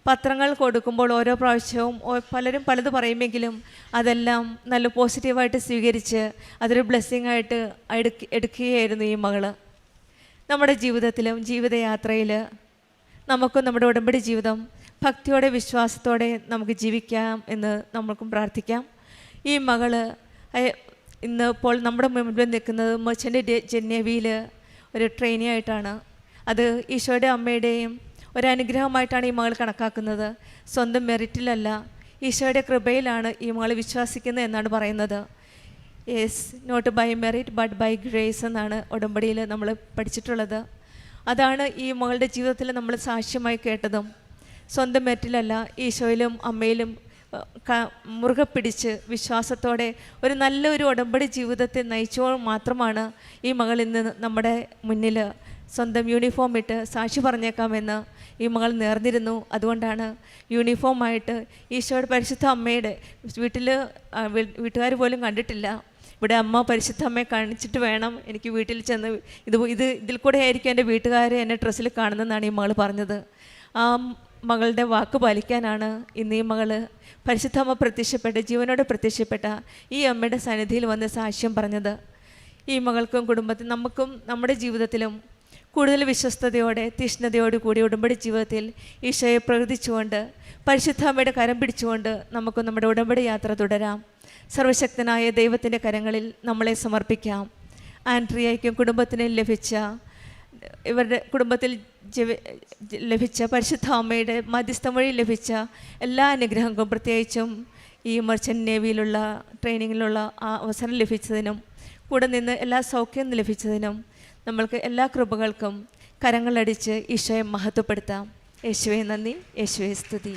പത്രങ്ങൾ കൊടുക്കുമ്പോൾ ഓരോ പ്രാവശ്യവും പലരും പലത് പറയുമെങ്കിലും അതെല്ലാം നല്ല പോസിറ്റീവായിട്ട് സ്വീകരിച്ച് അതൊരു ബ്ലെസ്സിങ് ആയിട്ട് എടുക്കുകയായിരുന്നു ഈ മകൾ. നമ്മുടെ ജീവിതത്തിലും ജീവിതയാത്രയിൽ നമുക്കും നമ്മുടെ ഉടമ്പടി ജീവിതം ഭക്തിയോടെ വിശ്വാസത്തോടെ നമുക്ക് ജീവിക്കാം എന്ന് നമ്മൾക്കും പ്രാർത്ഥിക്കാം. ഈ മകൾ ഇന്ന് ഇപ്പോൾ നമ്മുടെ മുമ്പിൽ നിൽക്കുന്നത് മെർച്ചൻ്റ് നേവിയിൽ ഒരു ട്രെയിനി ആയിട്ടാണ്. അത് ഈശോയുടെ അമ്മയുടെയും ഒരനുഗ്രഹമായിട്ടാണ് ഈ മകൾ കണക്കാക്കുന്നത്. സ്വന്തം മെറിറ്റിലല്ല, ഈശോയുടെ കൃപയിലാണ് ഈ മകൾ വിശ്വസിക്കുന്നത് എന്നാണ് പറയുന്നത്. Yes, not by merit but by grace എന്നാണ് ഉടമ്പടിയിൽ നമ്മൾ പഠിച്ചിട്ടുള്ളത്. അതാണ് ഈ മകളുടെ ജീവിതത്തിൽ നമ്മൾ സാക്ഷ്യമായി കേട്ടതും. സ്വന്തം മെറിറ്റിലല്ല, ഈശോയിലും അമ്മയിലും മുറുകെ പിടിച്ച് വിശ്വാസത്തോടെ ഒരു നല്ലൊരു ഉടമ്പടി ജീവിതത്തെ നയിച്ചപ്പോൾ മാത്രമാണ് ഈ മകൾ ഇന്ന് നമ്മുടെ മുന്നിൽ സ്വന്തം യൂണിഫോം ഇട്ട് സാക്ഷി പറഞ്ഞേക്കാമെന്ന് ഈ മകൾ നേർന്നിരുന്നു. അതുകൊണ്ടാണ് യൂണിഫോമായിട്ട് ഈശോയുടെ പരിശുദ്ധ അമ്മയുടെ വീട്ടുകാർ പോലും കണ്ടിട്ടില്ല. ഇവിടെ അമ്മ പരിശുദ്ധ അമ്മയെ കാണിച്ചിട്ട് വേണം എനിക്ക് വീട്ടിൽ ചെന്ന് ഇതിൽ കൂടെ ആയിരിക്കും എൻ്റെ വീട്ടുകാരെ എന്നെ ഡ്രസ്സിൽ കാണുന്നതെന്നാണ് ഈ മകൾ പറഞ്ഞത്. ആ മകളുടെ വാക്ക് പാലിക്കാനാണ് ഇന്ന് ഈ മകൾ പരിശുദ്ധ അമ്മ പ്രത്യക്ഷപ്പെട്ട് ജീവനോടെ പ്രത്യക്ഷപ്പെട്ട ഈ അമ്മയുടെ സന്നിധിയിൽ വന്ന് സാക്ഷ്യം പറഞ്ഞത്. ഈ മകൾക്കും കുടുംബത്തിൽ നമുക്കും നമ്മുടെ ജീവിതത്തിലും കൂടുതൽ വിശ്വസ്തയോടെ തീഷ്ണതയോടു കൂടി ഉടമ്പടി ജീവിതത്തിൽ ഈശോയെ പ്രകൃതിച്ചുകൊണ്ട് പരിശുദ്ധ അമ്മയുടെ കരം പിടിച്ചുകൊണ്ട് നമുക്ക് നമ്മുടെ ഉടമ്പടി യാത്ര തുടരാം. സർവശക്തനായ ദൈവത്തിൻ്റെ കരങ്ങളിൽ നമ്മളെ സമർപ്പിക്കാം. ആൻഡ്രിയയ്ക്കും കുടുംബത്തിനും ഇവരുടെ കുടുംബത്തിൽ ലഭിച്ച പരിശുദ്ധ അമ്മയുടെ മധ്യസ്ഥം വഴി ലഭിച്ച എല്ലാ അനുഗ്രഹങ്ങൾക്കും, പ്രത്യേകിച്ചും ഈ മെർച്ചൻ്റ് നേവിയിലുള്ള ട്രെയിനിങ്ങിലുള്ള ആ അവസരം ലഭിച്ചതിനും കൂടെ നിന്ന് എല്ലാ സൗഖ്യം ലഭിച്ചതിനും നമ്മൾക്ക് എല്ലാ കൃപകൾക്കും കരങ്ങളടിച്ച് ഈശോയെ മഹത്വപ്പെടുത്താം. യേശുവേ നന്ദി, യേശുവേ സ്തുതി.